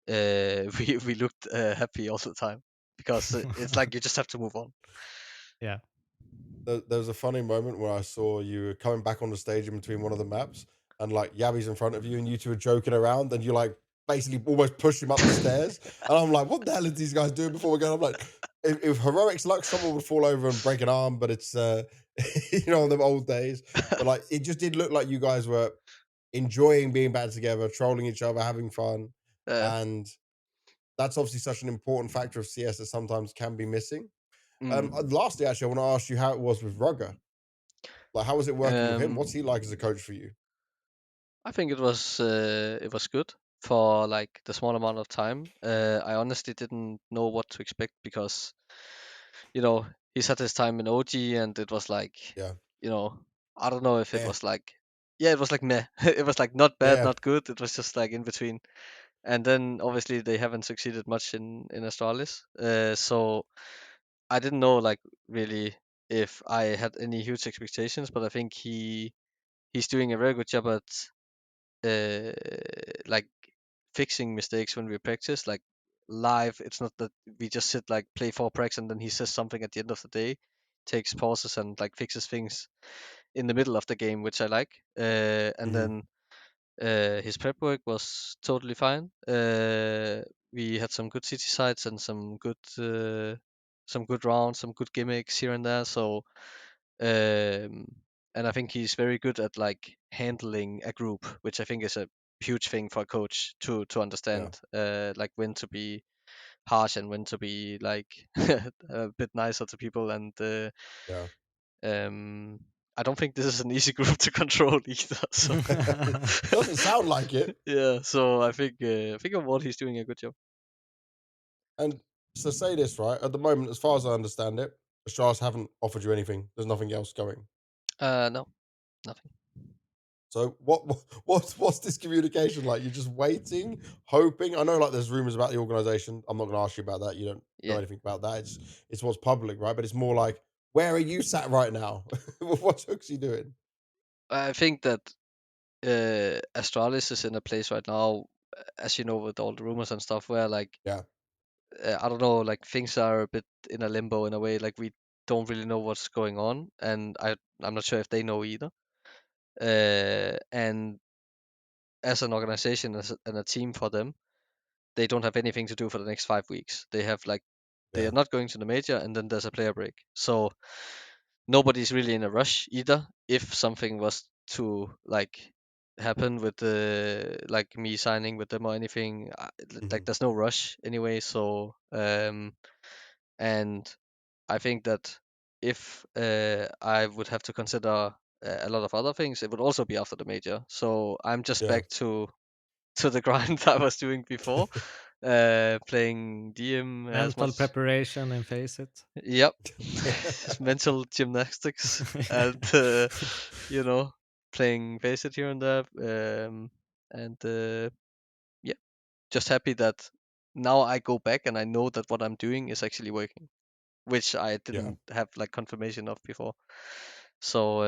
we looked happy all the time, because it's like you just have to move on. Yeah. There was a funny moment where I saw you were coming back on the stage in between one of the maps, and like Yabby's in front of you, and you two are joking around, and you like basically almost push him up the stairs. And I'm like, what the hell are these guys doing before we go? I'm like, if heroics luck, someone would fall over and break an arm, but it's on them old days. But like, it just did look like you guys were enjoying being back together, trolling each other, having fun, uh, and that's obviously such an important factor of CS that sometimes can be missing. mm. Lastly, actually, I want to ask you how it was with Rugger. Like, how was it working with him? What's he um, like as a coach for you? I think it was good for like the small amount of time. I honestly didn't know what to expect because you know, he's had his time in OG, and it was like, Yeah. you know, I don't know if it Eh. was like, yeah, it was like meh. It was like not bad, Yeah. not good. It was just like in between. And then obviously they haven't succeeded much in Astralis. So I didn't know like really if I had any huge expectations, but I think he's doing a very good job at uh, like fixing mistakes when we practice, like live. It's not that we just sit like play four precs and then he says something at the end of the day, takes pauses and like fixes things in the middle of the game, which I like. And Mhm. then his prep work was totally fine. We had some good city sites and some good rounds, some good gimmicks here and there. So um, and I think he's very good at like handling a group, which I think is a huge thing for a coach to Yeah. understand, like when to be harsh and when to be like a bit nicer to people. And Yeah. um, I don't think this is an easy group to control either. So Doesn't sound like it. yeah, so I think overall he's doing a good job. And so say this, right? At the moment, as far as I understand it, the Stars haven't offered you anything. There's nothing else going. No, nothing. So what's this communication like? You're just waiting, hoping. I know like there's rumors about the organization. I'm not gonna ask you about that. You don't know Yeah, anything about that. It's what's public, right? But it's more like, where are you sat right now? What's HooXi doing? I think that Astralis is in a place right now, as you know, with all the rumors and stuff, where like Yeah. I don't know, like things are a bit in a limbo in a way. Like we don't really know what's going on, and I'm not sure if they know either. And as an organization and a team for them, they don't have anything to do for the next 5 weeks. They have like they are Yeah. not going to the major, and then there's a player break. So nobody's really in a rush either. If something was to like happen with the like me signing with them or anything, like Mhm. there's no rush anyway. So and I think that if I would have to consider a lot of other things, it would also be after the major. So I'm just Yeah. back to the grind I was doing before, playing DM as Mental much. preparation and face it. Yep, mental gymnastics and you know playing face it here and there, and yeah, just happy that now I go back and I know that what I'm doing is actually working, which I Yeah. didn't have like confirmation of before. So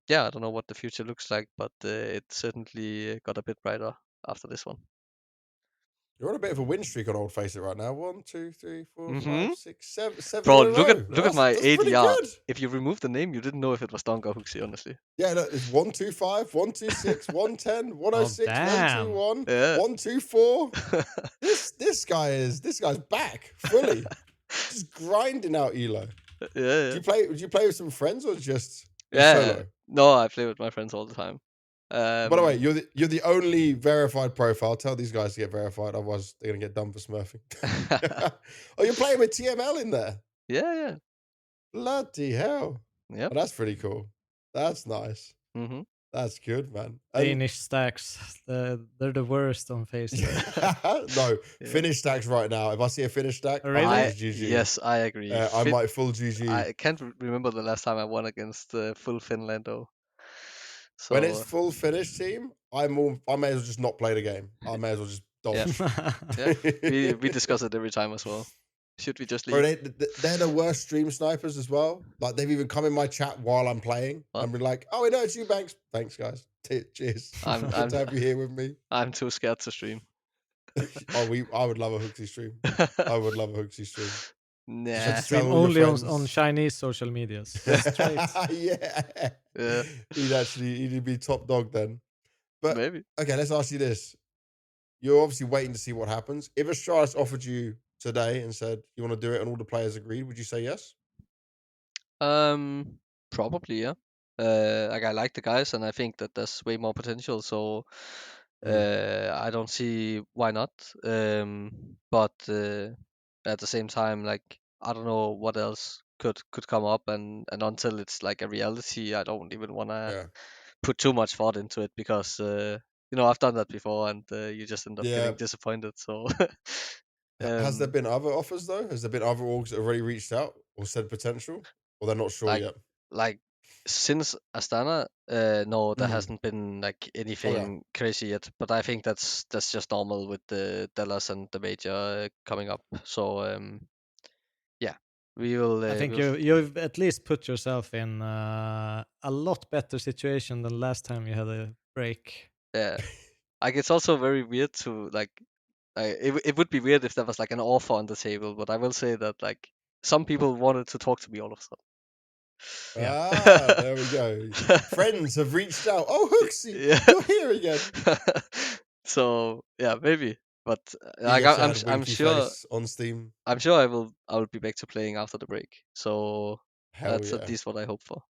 yeah, I don't know what the future looks like, but it certainly got a bit brighter after this one. You're on a bit of a win streak on Old Face It right now. 1, 2, 3, 4, Mm-hmm. 5, 6, 7, 7 Bro, in a row. look at my That's pretty ADR. good. If you remove the name, you didn't know if it was Donk or HooXi, honestly. Yeah, look, it's 125, 126, 110, Oh 106, damn! 121, Yeah. 124. This guy's back fully. Just grinding out Elo. Yeah, Do you play with some friends or just you yeah. solo? No, I play with my friends all the time. By the way, Um, you're the only verified profile. Tell these guys to get verified, otherwise they're gonna get done for smurfing. Oh, you're playing with TML in there. yeah. Bloody hell. Yep. Oh, that's pretty cool. That's nice. Mm-hmm. That's good, man. And Danish stacks. They're the worst on face it. no, Yeah. finish stacks right now. If I see a finish stack, Oh, I might really? I just GG. yes, I agree. I might full GG. I can't remember the last time I won against full Finland though. When it's So full finish team, I may as well just not play the game. I may as well just yeah, dodge. yeah. We discuss it every time as well. Should we just Bro, leave? they're the worst stream snipers as well. Like they've even come in my chat while I'm playing What? and been like, "Oh, I know it's you, Banks. Thanks, guys. Cheers. I'm Good I'm to have you here with me." I'm too scared to stream. I would love a HooXi stream. I would love a HooXi stream. Just have Nah. to tell Stream all your only on friends. Chinese social medias. Yeah. Straight. Yeah. Yeah. He'd be top dog then. But Maybe. okay, let's ask you this. You're obviously waiting to see what happens. If Astralis offered you today and said you want to do it and all the players agreed, would you say yes? Probably, yeah. Like I like the guys, and I think that there's way more potential. So Mm, I don't see why not. But at the same time, like I don't know what else could come up, and until it's like a reality, I don't even wanna yeah. put too much thought into it because I've done that before, and you just end up Yeah. getting disappointed. So Has there um, been other offers though? Has there been other orgs that have already reached out or said potential? Or they're not sure like yet? like since Astana, no, there Mm, hasn't been like okay. anything crazy yet. But I think that's just normal with the Dallas and the major coming up. So yeah, we will. I think you've at least put yourself in a lot better situation than last time you had a break. Yeah, like it's also very weird to like. It would be weird if there was like an offer on the table, but I will say that like some people wanted to talk to me all of Yeah. Ah, a there we go. sudden. Friends have reached out. Oh, Hooksy, Yeah. you're here again. So yeah, maybe. But You like get to I'm add I'm winky sure face on Steam. I will be back to playing after the break. So Hell that's at yeah. least what I hope for.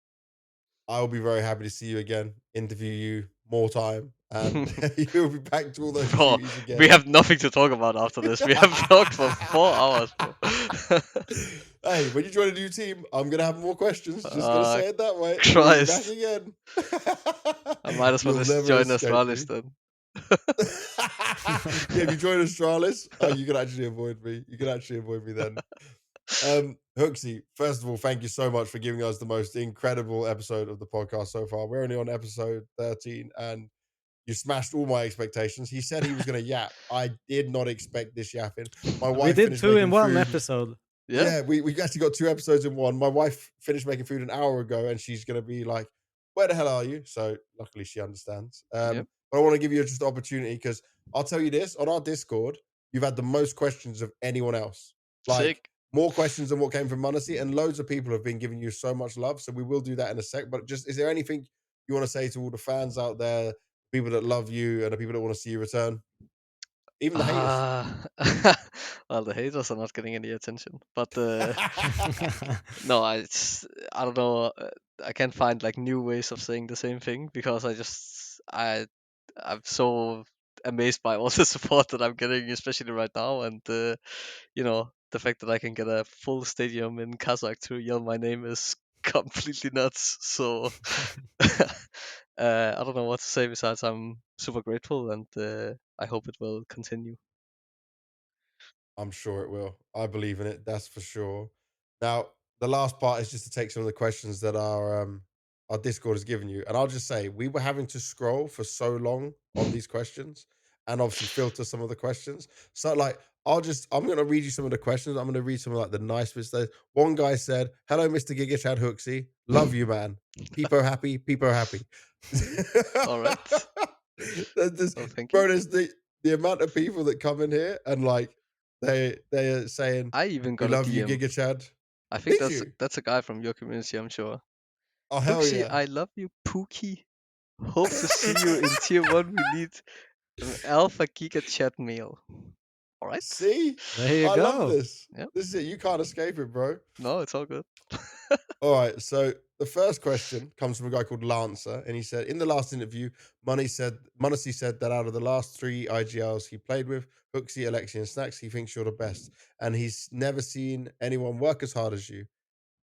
I'll be very happy to see you again, interview you more time, and you'll be back to all those Bro, duties we again. have nothing to talk about after this. We have talked for 4 hours, bro. Hey, when you join a new team, I'm gonna have more questions. Just gonna uh, say it that way. We'll be back Christ. again. I might as well You'll just never join escape Astralis me. then. Yeah, if you join Astralis, you can actually avoid me. You can actually avoid me then. HooXi, first of all, thank you so much for giving us the most incredible episode of the podcast so far. We're only on episode 13, and you smashed all my expectations. He said he was going to yap. I did not expect this yapping. My We wife did finished two in making one food. episode. Yeah. Yeah, we actually got 2 episodes in one. My wife finished making food an hour ago, and she's going to be like, "Where the hell are you?" So luckily she understands. Yep. But I want to give you just an opportunity because I'll tell you this, on our Discord, you've had the most questions of anyone else. Like Sick. more questions than what came from Munacy, and loads of people have been giving you so much love. So we will do that in a sec. But just, is there anything you want to say to all the fans out there, people that love you and the people that want to see you return? Even the haters. Ah, well, the haters are not getting any attention, but no, I don't know. I can't find like new ways of saying the same thing because I'm so amazed by all the support that I'm getting, especially right now, and the fact that I can get a full stadium in Kazakh to yell my name is completely nuts. So I don't know what to say besides I'm super grateful, and I hope it will continue. I'm sure it will. I believe in it. That's for sure. Now, the last part is just to take some of the questions that our Discord has given you, and I'll just say we were having to scroll for so long on these questions, and obviously filter some of the questions. So, like, I'm gonna read you some of the questions. I'm gonna read some of like the nice bits. There. One guy said, "Hello, Mr. Giga Chad HooXi. Love you, man. People happy. People happy." All right. There's this, Well, thank you. bro. There's the amount of people that come in here and like they are saying, I even "We got a love you, DM. Giga Chad." I think Did that's you? that's a guy from your community, I'm sure. Oh hell HooXi, yeah! I love you, Pookie. Hope to see you in tier one. We need an alpha giga chat mail. All right. See, There you I love go. this. Yep. This is it. You can't escape it, bro. No, it's all good. All right. So the first question comes from a guy called Lancer, and he said, in the last interview, Munacy said that out of the last three IGLs he played with, HooXi, Alexi, and Snacks, he thinks you're the best, and he's never seen anyone work as hard as you.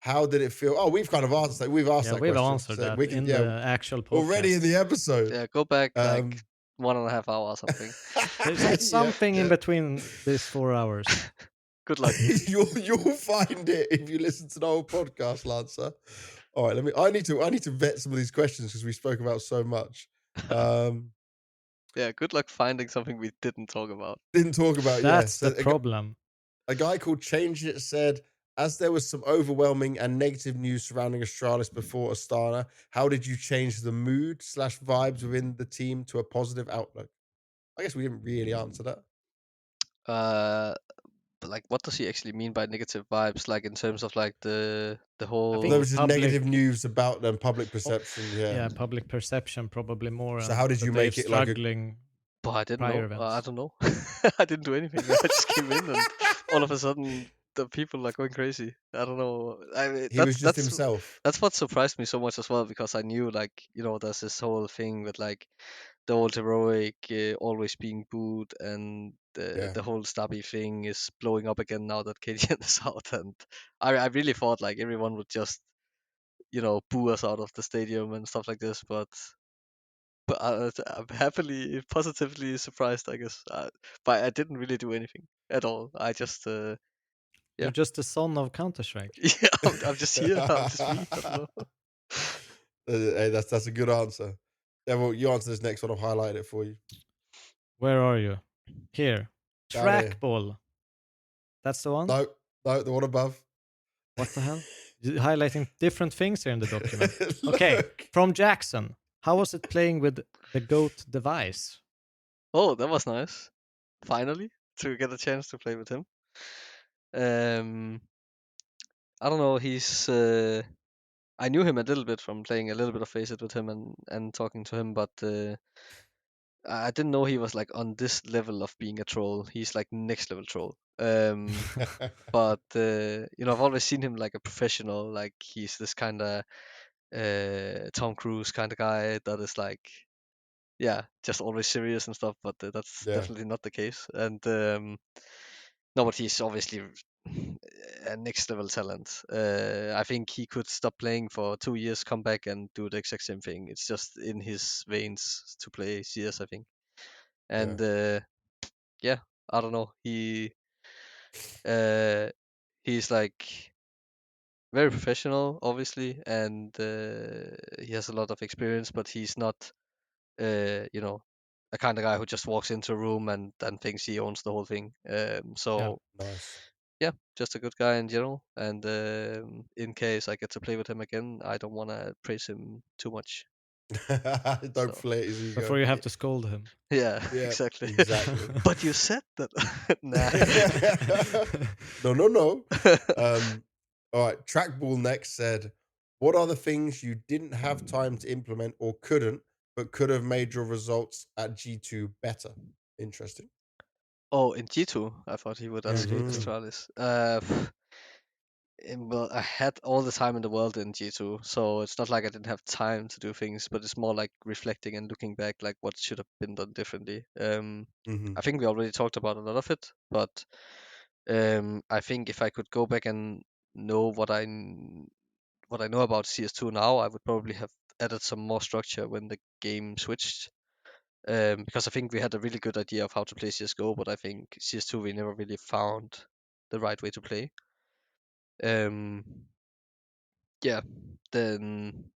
How did it feel? Oh, we've kind of asked that. We've asked Yeah, that we've question, answered so that we can, in yeah, the actual already in podcast. the episode. Yeah, go back like Um, 1.5 hours or something. It's yep, something in yep. between these 4 hours. Good luck. You'll find it if you listen to the whole podcast, Lancer. All right, I need to vet some of these questions because we spoke about so much. Um, Yeah, good luck finding something we didn't talk about. didn't talk about, yeah. That's So the problem. a guy called Change It said, as there was some overwhelming and negative news surrounding Astralis before Astana, how did you change the mood slash vibes within the team to a positive outlook? I guess we didn't really answer that. Uh, but like, what does he actually mean by negative vibes? Like in terms of like the I There whole. think was just negative news about them, public perception. Yeah. yeah, public perception probably more, So and how did that you they're make it like a? struggling But I didn't prior know. I events. don't know. I didn't do anything. I just came in, and all of a sudden, the people are going crazy. I don't know. I mean, He was that's just that's himself. that's what surprised me so much as well, because I knew, like, there's this whole thing with like the old heroic always being booed, and the Yeah. the whole stabby thing is blowing up again now that KDN is out, and I really thought like everyone would just boo us out of the stadium and stuff like this, but I'm happily, positively surprised, I guess. But I didn't really do anything at all. I just, You're yeah, just the son of Counter Strike. yeah, I'm just here. I'm just me. I don't know. Hey, that's a good answer. Yeah, well, you answer this next one. I've highlighted it for you Where are you? Here. down here. Trackball. That's the one? No, no, the one above. What the hell? You're highlighting different things here in the document. Okay, Look. from Jackson. How was it playing with the GOAT device? Oh, that was nice. Finally, to get a chance to play with him. Um, I don't know. I knew him a little bit from playing a little bit of Face It with him and talking to him, but I didn't know he was like on this level of being a troll. He's like next level troll. But I've always seen him like a professional. Like he's this kind of Tom Cruise kind of guy that is like, yeah, just always serious and stuff. But that's Yeah, definitely not the case. And no, but he's obviously a next level talent. I think he could stop playing for 2 years, come back and do the exact same thing. It's just in his veins to play CS, I think. yeah. And yeah, I don't know. Uh, he's like very professional, obviously, and he has a lot of experience, but he's not, uh, you know, a kind of guy who just walks into a room and thinks he owns the whole thing. Yeah. So Nice. yeah, just a good guy in general. And in case I get to play with him again, I don't want to praise him too much. Don't So flare his Before ego. you have to scold him. yeah, Yeah, exactly. exactly. But you said that. Nah. No, no, no. All right. Trackball next said, "What are the things you didn't have time to implement or couldn't, but could have made your results at G2 better?" Interesting. Oh, in G2, I thought he would Yeah, ask Mhm. G2. Astralis. Well, I had all the time in the world in G2, so it's not like I didn't have time to do things, but it's more like reflecting and looking back, like what should have been done differently. Mhm. I think we already talked about a lot of it, but I think if I could go back and know what I know about CS2 now, I would probably have added some more structure when the game switched. Because I think we had a really good idea of how to play CS:GO, but I think CS2 we never really found the right way to play. Um, yeah, then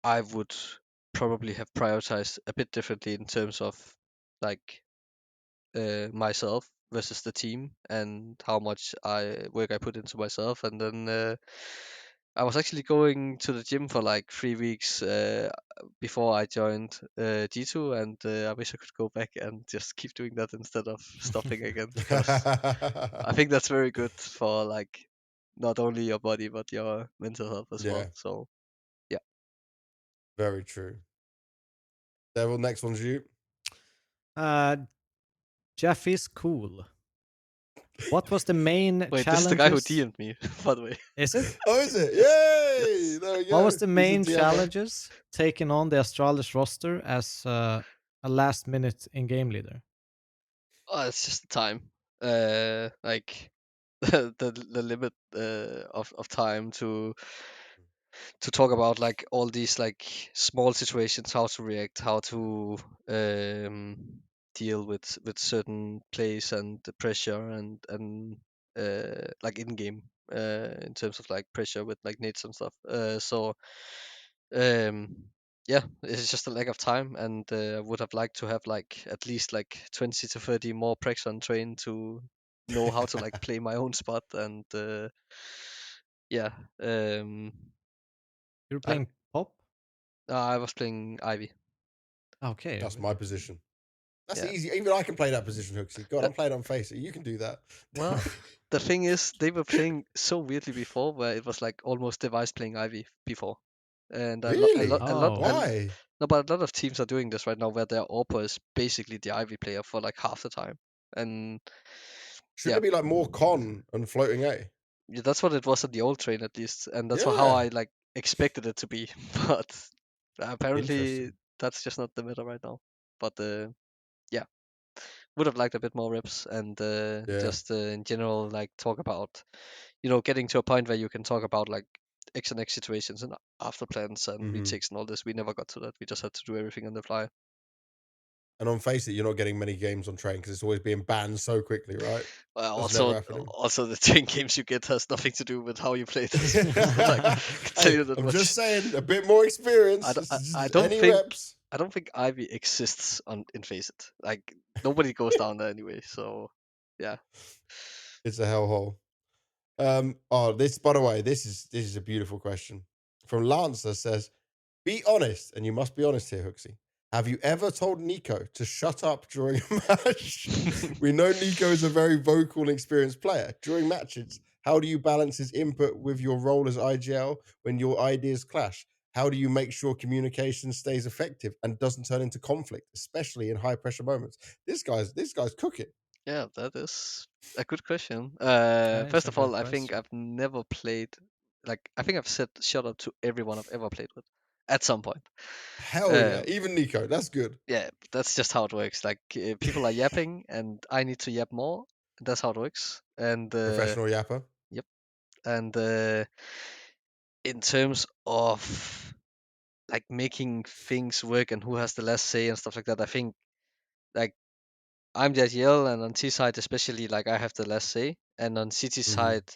I would probably have prioritized a bit differently in terms of like myself versus the team and how much work I put into myself. And then I was actually going to the gym for like 3 weeks before I joined G2, and I wish I could go back and just keep doing that instead of stopping again, because I think that's very good for like not only your body but your mental health as well. Yeah, So yeah. very true. Devil, next one's you. Uh, Jeff is cool. What was the main Wait, this is the guy who challenges? DM'd me, by the way. Is it? Oh, is it? Yay! Yes. There we What was go. the He's a main DMer. challenges taking on the Astralis roster as a last minute in game leader? Oh, it's just the time. Like the limit of time to talk about like all these like small situations, how to react, how to um, deal with certain plays and the pressure and like in game in terms of like pressure with like nades and stuff. So um, yeah, it's just a lack of time, and I would have liked to have like at least like 20 to 30 more precs on train to know how to like play my own spot. And yeah, um, You're I, playing pop? I was playing Ivy. Okay. That's my position. That's Yeah. easy. Even I can play that position, HooXi. God, Uh, I'm playing on Face It. You can do that. well, the thing is, they were playing so weirdly before, where it was like almost device playing Ivy before, and Really? Oh. Why? no, but a lot of teams are doing this right now, where their Orpa is basically the Ivy player for like half the time, and Shouldn't yeah, it be like more con and floating A? yeah, that's what it was at the old train at least, and that's how Yeah. I like expected it to be. But apparently, Interesting. that's just not the meta right now. But yeah, would have liked a bit more reps, and Yeah. just in general like talk about, getting to a point where you can talk about like X and X situations and after plans and Hmm. retakes and all this. We never got to that. We just had to do everything on the fly. And on Face It, you're not getting many games on train because it's always being banned so quickly, right? That's never Also, happening. also the train games you get has nothing to do with how you play this. Like, I can tell Hey, you that I'm just much. saying, a bit more I experience. don't, This is I just don't any think reps. I don't think Ivy exists on in Face It. Like nobody goes down there anyway. So yeah. It's a hellhole. Oh, this, by the way, this is a beautiful question from Lancer. Says, be honest, and you must be honest here, HooXi. Have you ever told Nico to shut up during a match? We know Nico is a very vocal and experienced player. During matches, how do you balance his input with your role as IGL when your ideas clash? How do you make sure communication stays effective and doesn't turn into conflict, especially in high pressure moments? This guy's cooking. Yeah, that is a good question. That is First a of all, good I think question. I've never played, like, I think I've said shut up to everyone I've ever played with at some point. Hell yeah, Um, even Nico. That's good. yeah, that's just how it works. Like, people are yapping, and I need to yap more. That's how it works. And Professional yapper. yep. And in terms of like making things work and who has the last say and stuff like that, I think like I'm the IGL, and on T side especially, like I have the last say, and on CT Hmm. side,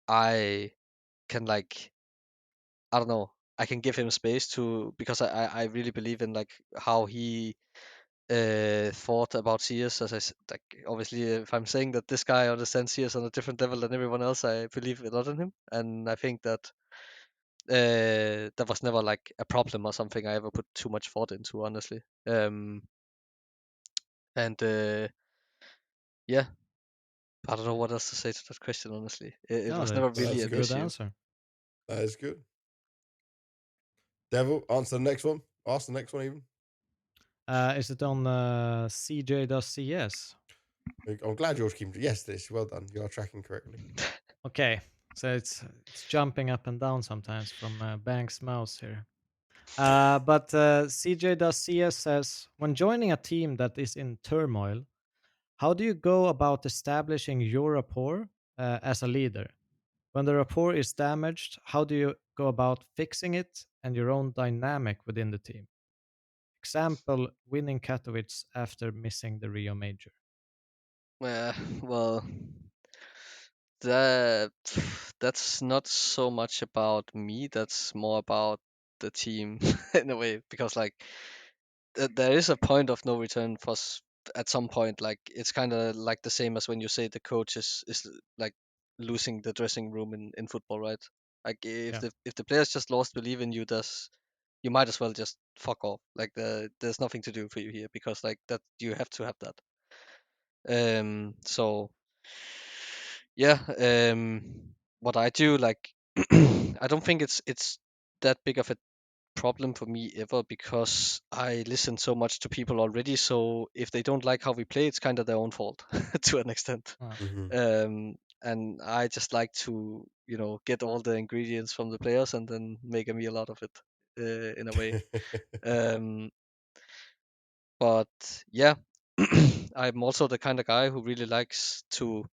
I can like, I don't know, I can give him space to, because I really believe in like how he thought about CS. As like obviously if I'm saying that this guy understands CS on a different level than everyone else, I believe a lot in him, and I think that that was never like a problem or something I ever put too much thought into, honestly. And yeah, I don't know what else to say to that question, honestly. It No, was never really that's That's a an good. good issue. answer. That is good. Devil, answer the next one. Ask the next one even. Is it on CJ.cs? I'm glad you're keeping. Yes, this. Well done. You are tracking correctly. Okay, so it's jumping up and down sometimes from Bank's mouse here. But CJ does CS says, when joining a team that is in turmoil, how do you go about establishing your rapport as a leader? When the rapport is damaged, how do you go about fixing it and your own dynamic within the team? Example, winning Katowice after missing the Rio Major. Well, that that's not so much about me. That's more about the team in a way, because like there is a point of no return for at some point. Like it's kind of like the same as when you say the coach is like losing the dressing room in football, right? Like Yeah. if the players just lost belief in you, does you might as well just fuck off. Like there's nothing to do for you here, because like that you have to have that. So yeah, what I do, like I don't think it's that big of a problem for me ever, because I listen so much to people already. So if they don't like how we play, it's kind of their own fault to an extent. Uh, Hmm. And I just like to, get all the ingredients from the players and then make a meal out of it, in a way. Um, but yeah, I'm also the kind of guy who really likes to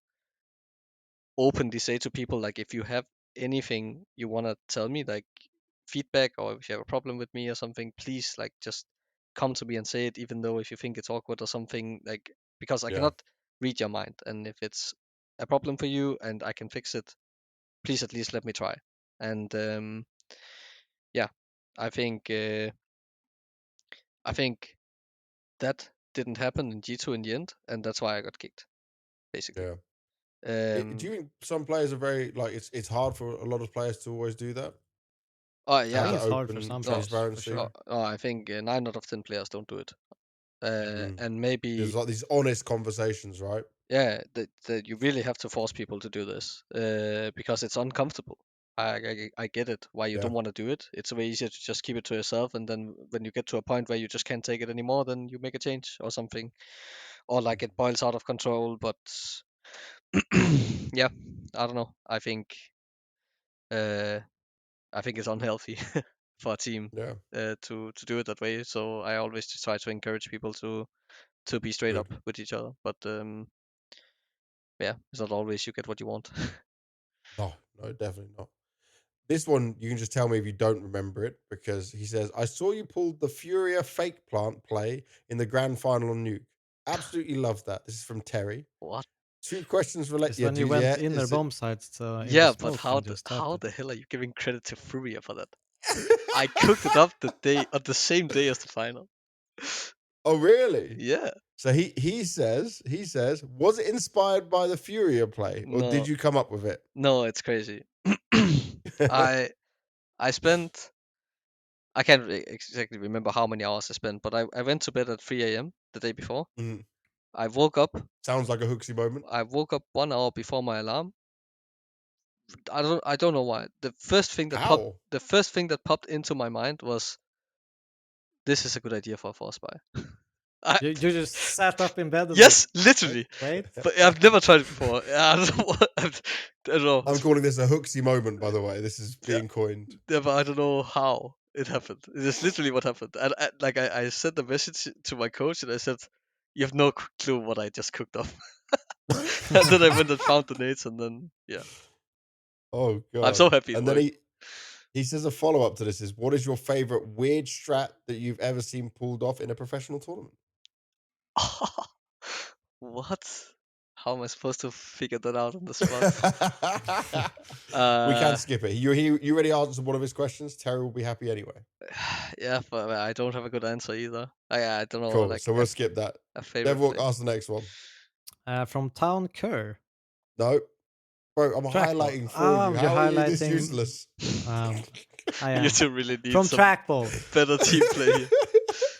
openly say to people, like, if you have anything you want to tell me, like feedback, or if you have a problem with me or something, please, like, just come to me and say it, even though if you think it's awkward or something, like, because I Yeah. cannot read your mind. And if it's a problem for you and I can fix it, please at least let me try. And yeah, I think I think that didn't happen in G2 in the end, and that's why I got kicked, basically. Yeah. Do um you think some players are very like it's hard for a lot of players to always do that? oh To I have think yeah. that it's hard for open some No, players for transparency? oh, sure. oh, I think 9 out of 10 players don't do it. Yeah. Mm. And maybe, There's like these honest conversations, right? yeah, that you really have to force people to do this, because it's uncomfortable. I get it why you Yeah. don't want to do it. It's way easier to just keep it to yourself, and then when you get to a point where you just can't take it anymore, then you make a change or something, or like it Mhm. boils out of control. But yeah, I don't know. Uh, I think it's unhealthy for a team, Yeah. to do it that way. So I always just try to encourage people to be straight up Good. with each other. But yeah, it's not always you get what you want. No, no, definitely not. This one, you can just tell me if you don't remember it, because he says, I saw you pulled the Furia fake plant play in the grand final on Nuke. Absolutely love that. This is from Terry. What? Two questions relate. It's Yeah, when you dude, went yeah. inner Is it? bomb sites in the Yeah, but smoke and just tapped how it. the hell are you giving credit to Furia for that? I cooked it up the same day as the final. Oh, really? Yeah. So he says, was it inspired by the Furia play, or did No, you come up with it? no, it's crazy. I I spent I can't exactly remember how many hours I spent, but I went to bed at 3 a.m. the day before. Mhm. I woke up Sounds like a HooXi moment. I woke up 1 hour before my alarm. I don't know why. How? The first thing that popped into my mind was, this is a good idea for a force buy. I, You just sat up in bed and like, yes, wait, literally. wait. But I've never tried it before. I don't know. I don't know. I'm calling this a HooXi moment, by the way. This is Yeah, being coined. yeah, but I don't know how it happened. It is literally what happened. And I sent a message to my coach and I said, "You have no clue what I just cooked up." And then I went and found the nades, and then yeah, Oh I'm so god. happy it And then worked. he says a follow-up to this is, what is your favorite weird strat that you've ever seen pulled off in a professional tournament? What? How am I supposed to figure that out on the spot? We can Uh, skip it. You already answered one of his questions. Terry will be happy anyway. yeah, but I don't have a good answer either. I don't know, Cool. like So we'll skip that. a favorite Devil, play. ask the next one. From Town Kerr. No. Bro, I'm Trackball. highlighting for you. You're How are you this highlighting. useless? Um, I You am two really need from some Trackball. better team play here.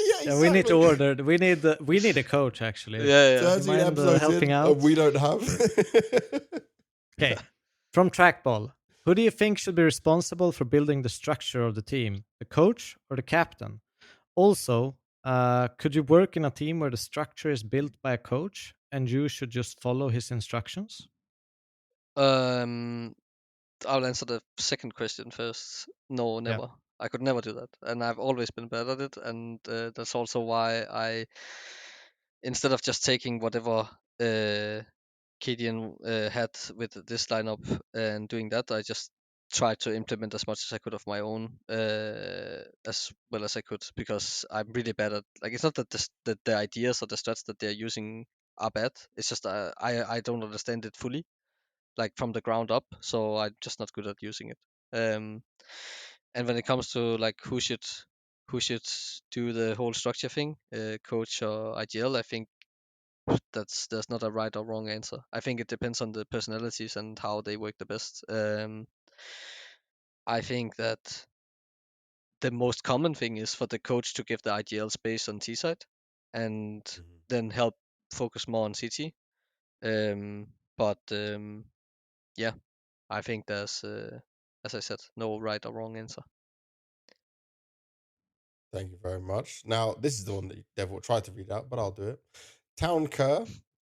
Yeah, Yeah, we need to exactly. order. We need a coach actually. Yeah, yeah. You 13 mind episodes helping in, out? and we don't have. Okay. From Trackball. Who do you think should be responsible for building the structure of the team? The coach or the captain? Also, could you work in a team where the structure is built by a coach and you should just follow his instructions? Um, I'll answer the second question first. No, Yeah. never. I could never do that, and I've always been bad at it, and that's also why I, instead of just taking whatever Kadian had with this lineup and doing that, I just tried to implement as much as I could of my own, as well as I could, because I'm really bad at, like, it's not that the ideas or the strats that they're using are bad. It's just I don't understand it fully, like from the ground up, so I'm just not good at using it. And when it comes to like who should do the whole structure thing, coach or IGL, I think there's not a right or wrong answer. I think it depends on the personalities and how they work the best. I think that the most common thing is for the coach to give the IGL space on T side, and Mhm. then help focus more on CT. But yeah, I think there's, as I said, no right or wrong answer. Thank you very much. Now, this is the one that Devil tried to read out, but I'll do it. Town Kerr,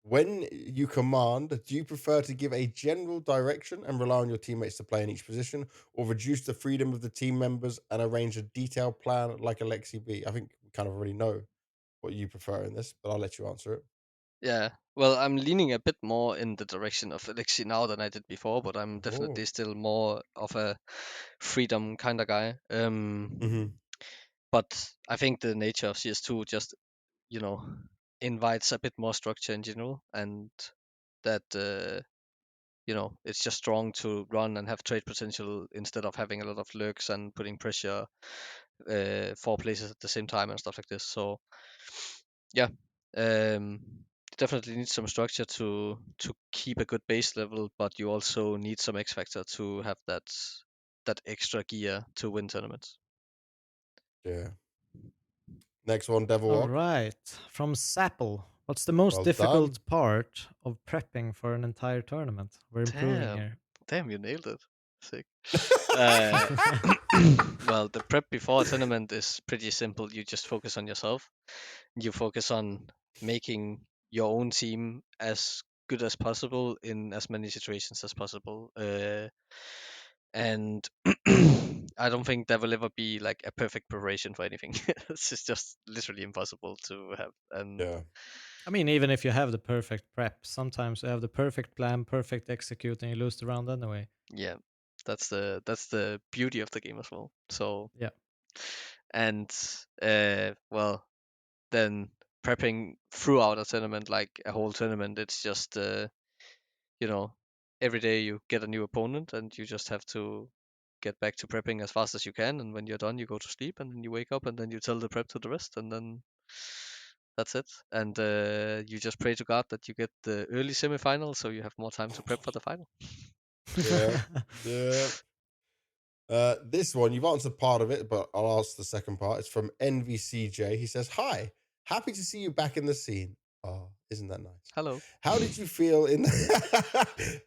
when you command, do you prefer to give a general direction and rely on your teammates to play in each position, or reduce the freedom of the team members and arrange a detailed plan like Alexi B? I think we kind of already know what you prefer in this, but I'll let you answer it. Yeah, well, I'm leaning a bit more in the direction of Alexi now than I did before, but I'm Oh. definitely still more of a freedom kind of guy. Hmm. But I think the nature of CS2 just, you know, invites a bit more structure in general, and that it's just strong to run and have trade potential instead of having a lot of lurks and putting pressure 4 places at the same time and stuff like this. So yeah, definitely need some structure to keep a good base level, but you also need some X factor to have that extra gear to win tournaments. Yeah. Next one, Devil All Walk. right. From Sapple. What's the most Well done. difficult part of prepping for an entire tournament? We're improving Damn, here. damn, you nailed it. Sick. Uh, well, the prep before a tournament is pretty simple. You just focus on yourself. You focus on making your own team as good as possible in as many situations as possible. And I don't think there will ever be like a perfect preparation for anything. It's just literally impossible to have. And Yeah. I mean, even if you have the perfect prep, sometimes you have the perfect plan, perfect execute, and you lose the round anyway. yeah, that's the beauty of the game as well. So, Yeah. and well, then prepping throughout a tournament, like a whole tournament, it's just you know every day you get a new opponent and you just have to get back to prepping as fast as you can, and when you're done you go to sleep, and then you wake up and then you tell the prep to the rest, and then that's it. And you just pray to God that you get the early semifinal so you have more time to prep for the final. Yeah. Yeah. This one, you've answered part of it, but I'll ask the second part. It's from NVCJ. He says, "Hi, happy to see you back in the scene." Oh, isn't that nice? Hello. How did you feel in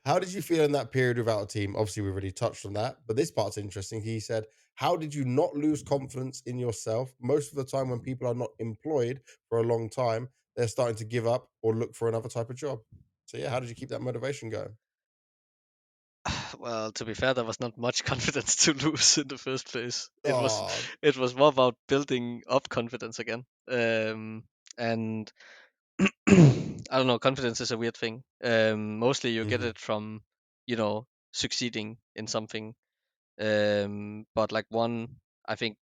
How did you feel in that period without a team? Obviously, we've already touched on that, but this part's interesting. He said, "How did you not lose confidence in yourself? Most of the time when people are not employed for a long time, they're starting to give up or look for another type of job." So yeah, how did you keep that motivation going? Well, to be fair, there was not much confidence to lose in the first place. It was Oh. it was more about building up confidence again. And I don't know, confidence is a weird thing. Mostly you get Hmm. it from, succeeding in something. But like one, I think,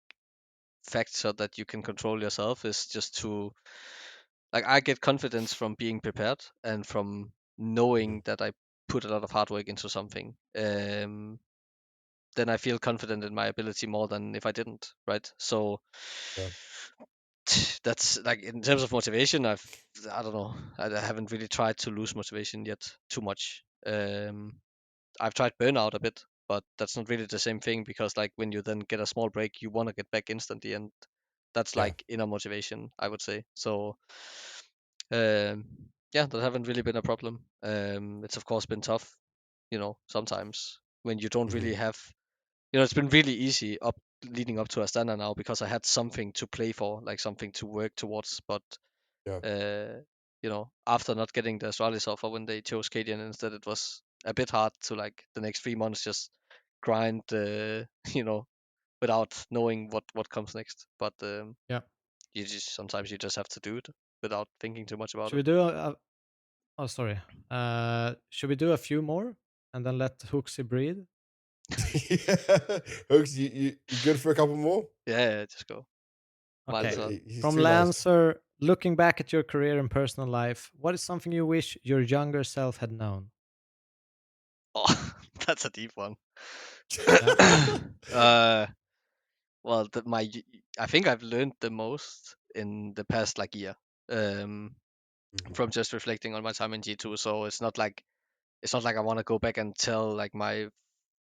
factor that you can control yourself is just to, like, I get confidence from being prepared and from Hmm. knowing that I put a lot of hard work into something. Then I feel confident in my ability more than if I didn't, right? So Yeah. that's like, in terms of motivation, I don't know, I haven't really tried to lose motivation yet too much. I've tried burnout a bit, but that's not really the same thing, because like when you then get a small break, you want to get back instantly, and that's Yeah. like inner motivation, I would say. So um, yeah, that haven't really been a problem. It's of course been tough, sometimes when you don't Hmm. really have, it's been really easy up leading up to Astana now, because I had something to play for, like something to work towards. But Yeah. uh, after not getting the Astralis offer when they chose Cadian instead, it was a bit hard to like the next 3 months just grind, you know, without knowing what comes next. But Yeah. you just sometimes you just have to do it without thinking too much about Should it. we do oh, sorry. Should we do a few more and then let HooXi breathe? Yeah. Hooks, you good for a couple more? Yeah, just go. Might as Okay. well. He's From too nice. Lancer, looking back at your career and personal life, what is something you wish your younger self had known? Oh, that's a deep one. Yeah. uh, well, I think I've learned the most in the past like year. Um, Mhm. from just reflecting on my time in G2. So it's not like I want to go back and tell like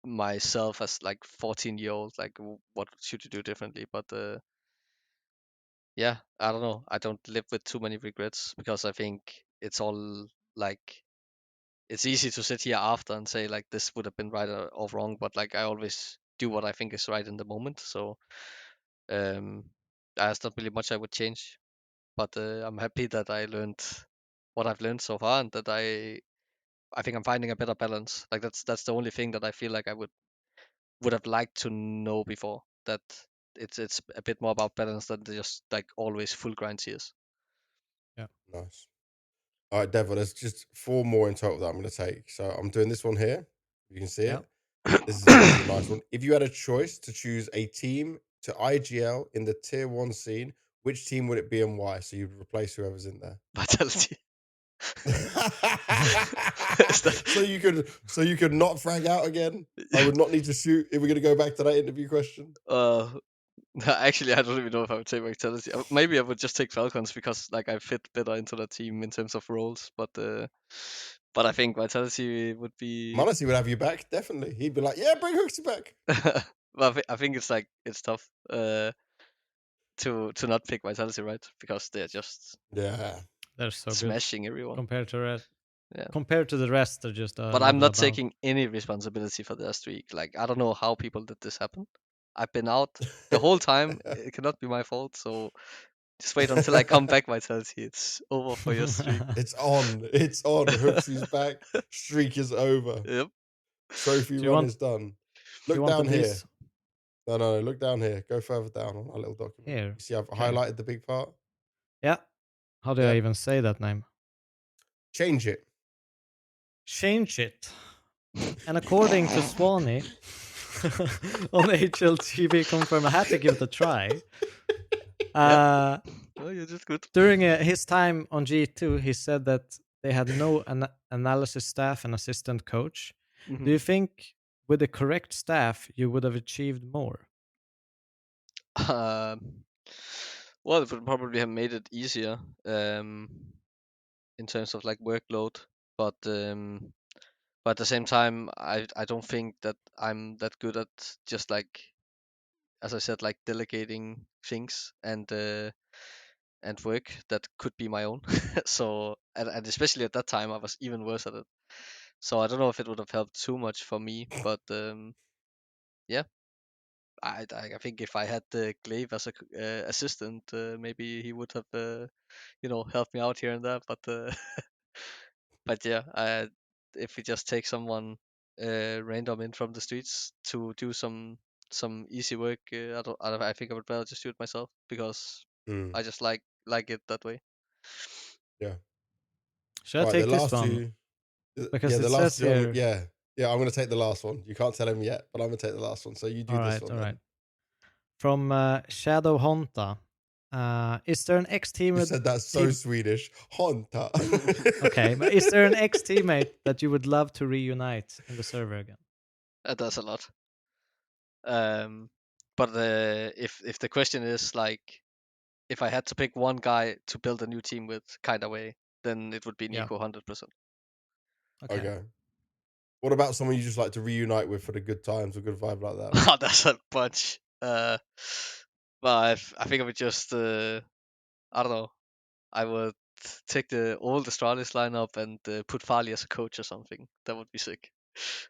myself as like 14-year-old like what should you do differently. But yeah, I don't know. I don't live with too many regrets because I think it's all like it's easy to sit here after and say like this would have been right or wrong, but like I always do what I think is right in the moment. So um, there's not really much I would change. But I'm happy that I learned what I've learned so far, and that I think I'm finding a better balance. Like that's the only thing that I feel like I would have liked to know before. That it's a bit more about balance than just like always full grind tears. Yeah. Nice. All right, Devil, there's just four more in total that I'm going to take. So I'm doing this one here. You can see Yeah. it. This is a nice one. If you had a choice to choose a team to IGL in the tier one scene, which team would it be and why? So you'd replace whoever's in there. Vitality. Is that so you could not frag out again. I would not need to shoot if we're going to go back to that interview question. Actually, I don't even know if I would take Vitality. Maybe I would just take Falcons because like I fit better into the team in terms of roles. But I think Vitality would be. Manasi would have you back, definitely. He'd be like, "Yeah, bring HooXi back." Well, I think it's like it's tough to not pick Vitality, right? Because they're just Yeah, They're so good smashing everyone. compared to Yeah. compared to the rest. They're just a But I'm level not above. taking any responsibility for their streak. Like I don't know how people did this happen. I've been out the whole time. It cannot be my fault. So just wait until I come back, Vitality. It's over for your streak. it's on. It's on. HooXi's back. Streak is over. Yep. Trophy do you run want is done. do you Look want the down here. list No, no, no. Look down here. Go further down on our little document. here? You see, I've Okay. highlighted the big part. Yeah. How do I Yeah. even say that name? Change it. Change it. And according to Swanee on HLTV confirm, I had to give it a try. Yep. Uh, Oh, you're just good. during his time on G2, he said that they had no analysis staff and assistant coach. Do you think with the correct staff you would have achieved more? Um, well, it would probably have made it easier in terms of like workload, but at the same time, I don't think that I'm that good at just like as I said, like delegating things and work that could be my own. So and especially at that time, I was even worse at it. So I don't know if it would have helped too much for me, but yeah, I think if I had the Glaive as a assistant, maybe he would have helped me out here and there. But but yeah, if we just take someone random in from the streets to do some easy work, I think I would rather just do it myself because Mm, I just like it that way. yeah. Should I All right. The take this last one? two. Because Yeah, it the last says two. here. Yeah. Yeah, I'm going to take the last one. You can't tell him yet, but I'm going to take the last one. So you do All this right, one all right. then. From Shadow Honta. Is there an ex You team said that so team? Swedish. Honta. Okay, but is there an ex teammate that you would love to reunite in the server again? That does a lot. But if the question is like if I had to pick one guy to build a new team with, kind of way, then it would be Yeah. Nico 100%. Okay. Okay. What about someone you just like to reunite with for the good times, a good vibe like that? Oh, that's a bunch. Well, I think I would just I don't know. I would take the old Astralis lineup and put Farley as a coach or something. That would be sick.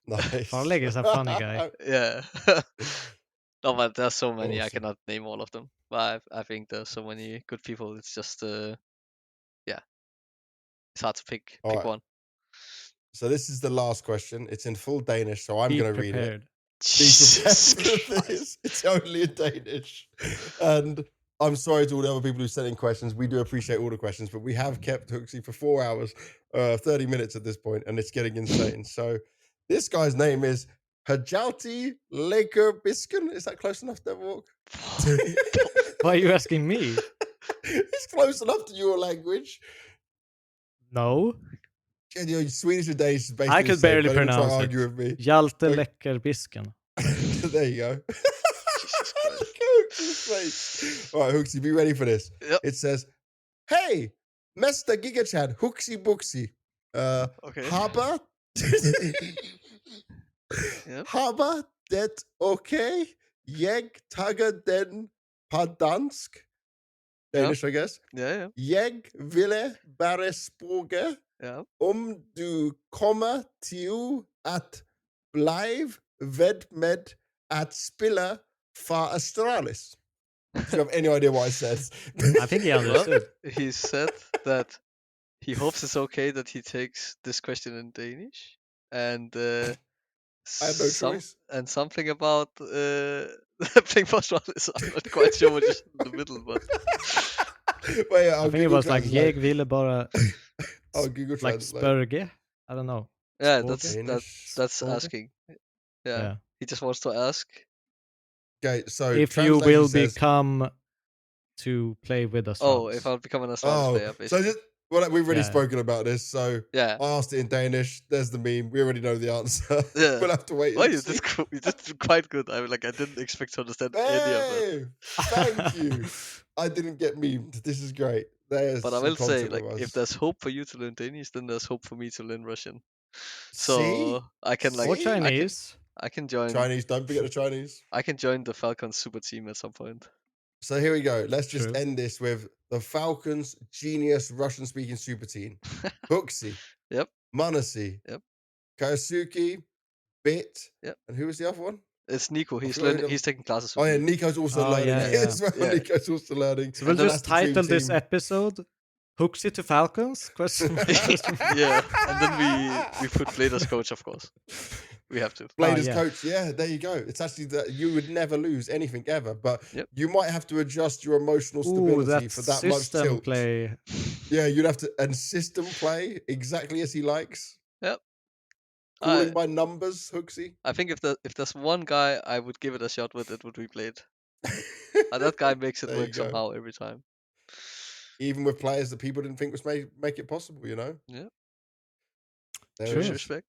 Nice. Farleg is a funny guy. Yeah. No, but there's so many I Awesome. cannot name all of them. But I think there's so many good people. It's just yeah. It's hard to pick All right. one. So this is the last question. It's in full Danish, so I'm Be going to read it. prepared. Be prepared Jesus for Christ. this. It's only in Danish. And I'm sorry to all the other people who sent in questions. We do appreciate all the questions, but we have kept HooXi for 4 hours, 30 minutes at this point, and it's getting insane. So this guy's name is Hajalti Laker Biskin. Is that close enough, Devilwalk? Why are you asking me? It's close enough to your language. No. And, you know, Swedish and Danish is basically I the could same. barely Don't even try to pronounce argue it. with me. Hjalte Okay. Läckerbisken. There you go. Jesus Christ. Look at HooXi's face. All right, HooXi, be ready for this. Yep. It says, "Hey, Mr. Gigachad, HooXi Booksy. Okay. Haber, Yep. haber det okay? Jeg tager den på dansk." Danish, I guess. Yeah. Jeg ville bare spørge Yeah. om du kommer til at blive ved med at spille for Astralis. Do you have any idea what I said? I think he understood. He said that he hopes it's okay that he takes this question in Danish, and I had no choice. and something about playing for Astralis. I'm not quite sure what is in the middle, but Wait, I'll I think it Google was like, translate. jag ville bara I'll Google like translate. spörge. I don't know. yeah, Spåge? that's Spåge? asking. Yeah. Yeah. He just wants to ask. Okay, so If you translation will says, become to play with us. Oh, if I'll become an Astralis player, so basically. just, well, we've already Yeah. spoken about this. So Yeah. I asked it in Danish. There's the meme. We already know the answer. Yeah. We'll have to wait. Oh, and you see. did quite good. I didn't expect to understand any of that. Hey, thank you. I didn't get memed. This is great. There's But I some will say, content with if us. there's hope for you to learn Danish, then there's hope for me to learn Russian. So See? I can Or See? Chinese. I can join. Chinese, don't forget the Chinese. I can join the Falcons super team at some point. So here we go. Let's just True. end this with the Falcons' genius Russian-speaking super team. HooXi. Yep. Manasi. Yep. Kosuke. Bit. Yep. And who was the other one? It's Nico. He's forgot who learning. the- He's taking classes. Oh with yeah, me. Nico's also Oh, learning yeah, yeah. as well. Yeah. Nico's also learning. So we'll And then just that's the dream title this team. episode HooXi to Falcons? Question mark? Yeah, and then we put Blader's coach, of course. We have to. Blader's yeah. coach. Yeah, there you go. It's actually that you would never lose anything ever, but Yep. you might have to adjust your emotional Ooh, stability that for that much system tilt. play. Yeah, you'd have to and system play exactly as he likes. Yep. Calling by numbers, HooXi. I think if there's one guy I would give it a shot with, it would be Blade. That guy makes it There you work go. somehow every time. Even with players that people didn't think was make it possible, you know? Yeah. There True. it is. Respect.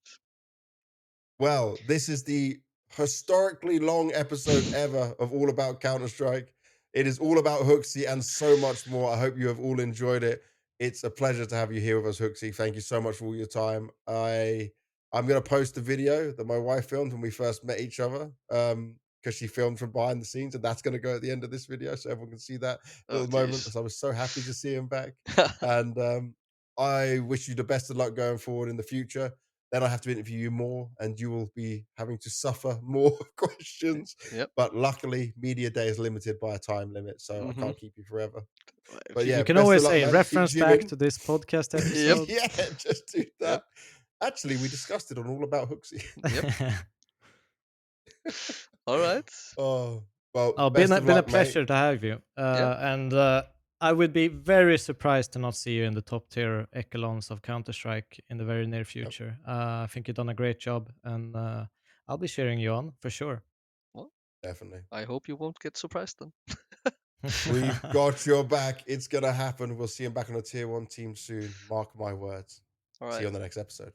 Well, this is the historically long episode ever of All About Counter-Strike. It is all about HooXi and so much more. I hope you have all enjoyed it. It's a pleasure to have you here with us, HooXi. Thank you so much for all your time. I'm going to post a video that my wife filmed when we first met each other because she filmed from behind the scenes, and that's going to go at the end of this video so everyone can see that little moment. jeez. So I was so happy to see him back. And I wish you the best of luck going forward in the future. Then I have to interview you more, and you will be having to suffer more questions. Yep. But luckily, Media Day is limited by a time limit, so I Mhm. can't keep you forever. If But you- yeah, You can best of always luck, say man. Keep reference back gymming. to this podcast episode. Yeah, just do that. Actually, we discussed it on All About HooXi. All right. Oh, well, Oh, best been of a luck, pleasure mate. to have you. Yeah. And I would be very surprised to not see you in the top tier echelons of Counter Strike in the very near future. I think you've done a great job, and I'll be cheering you on for sure. Definitely. I hope you won't get surprised then. We've got your back. It's going to happen. We'll see him back on a tier 1 team soon. Mark my words. All See right. you on the next episode.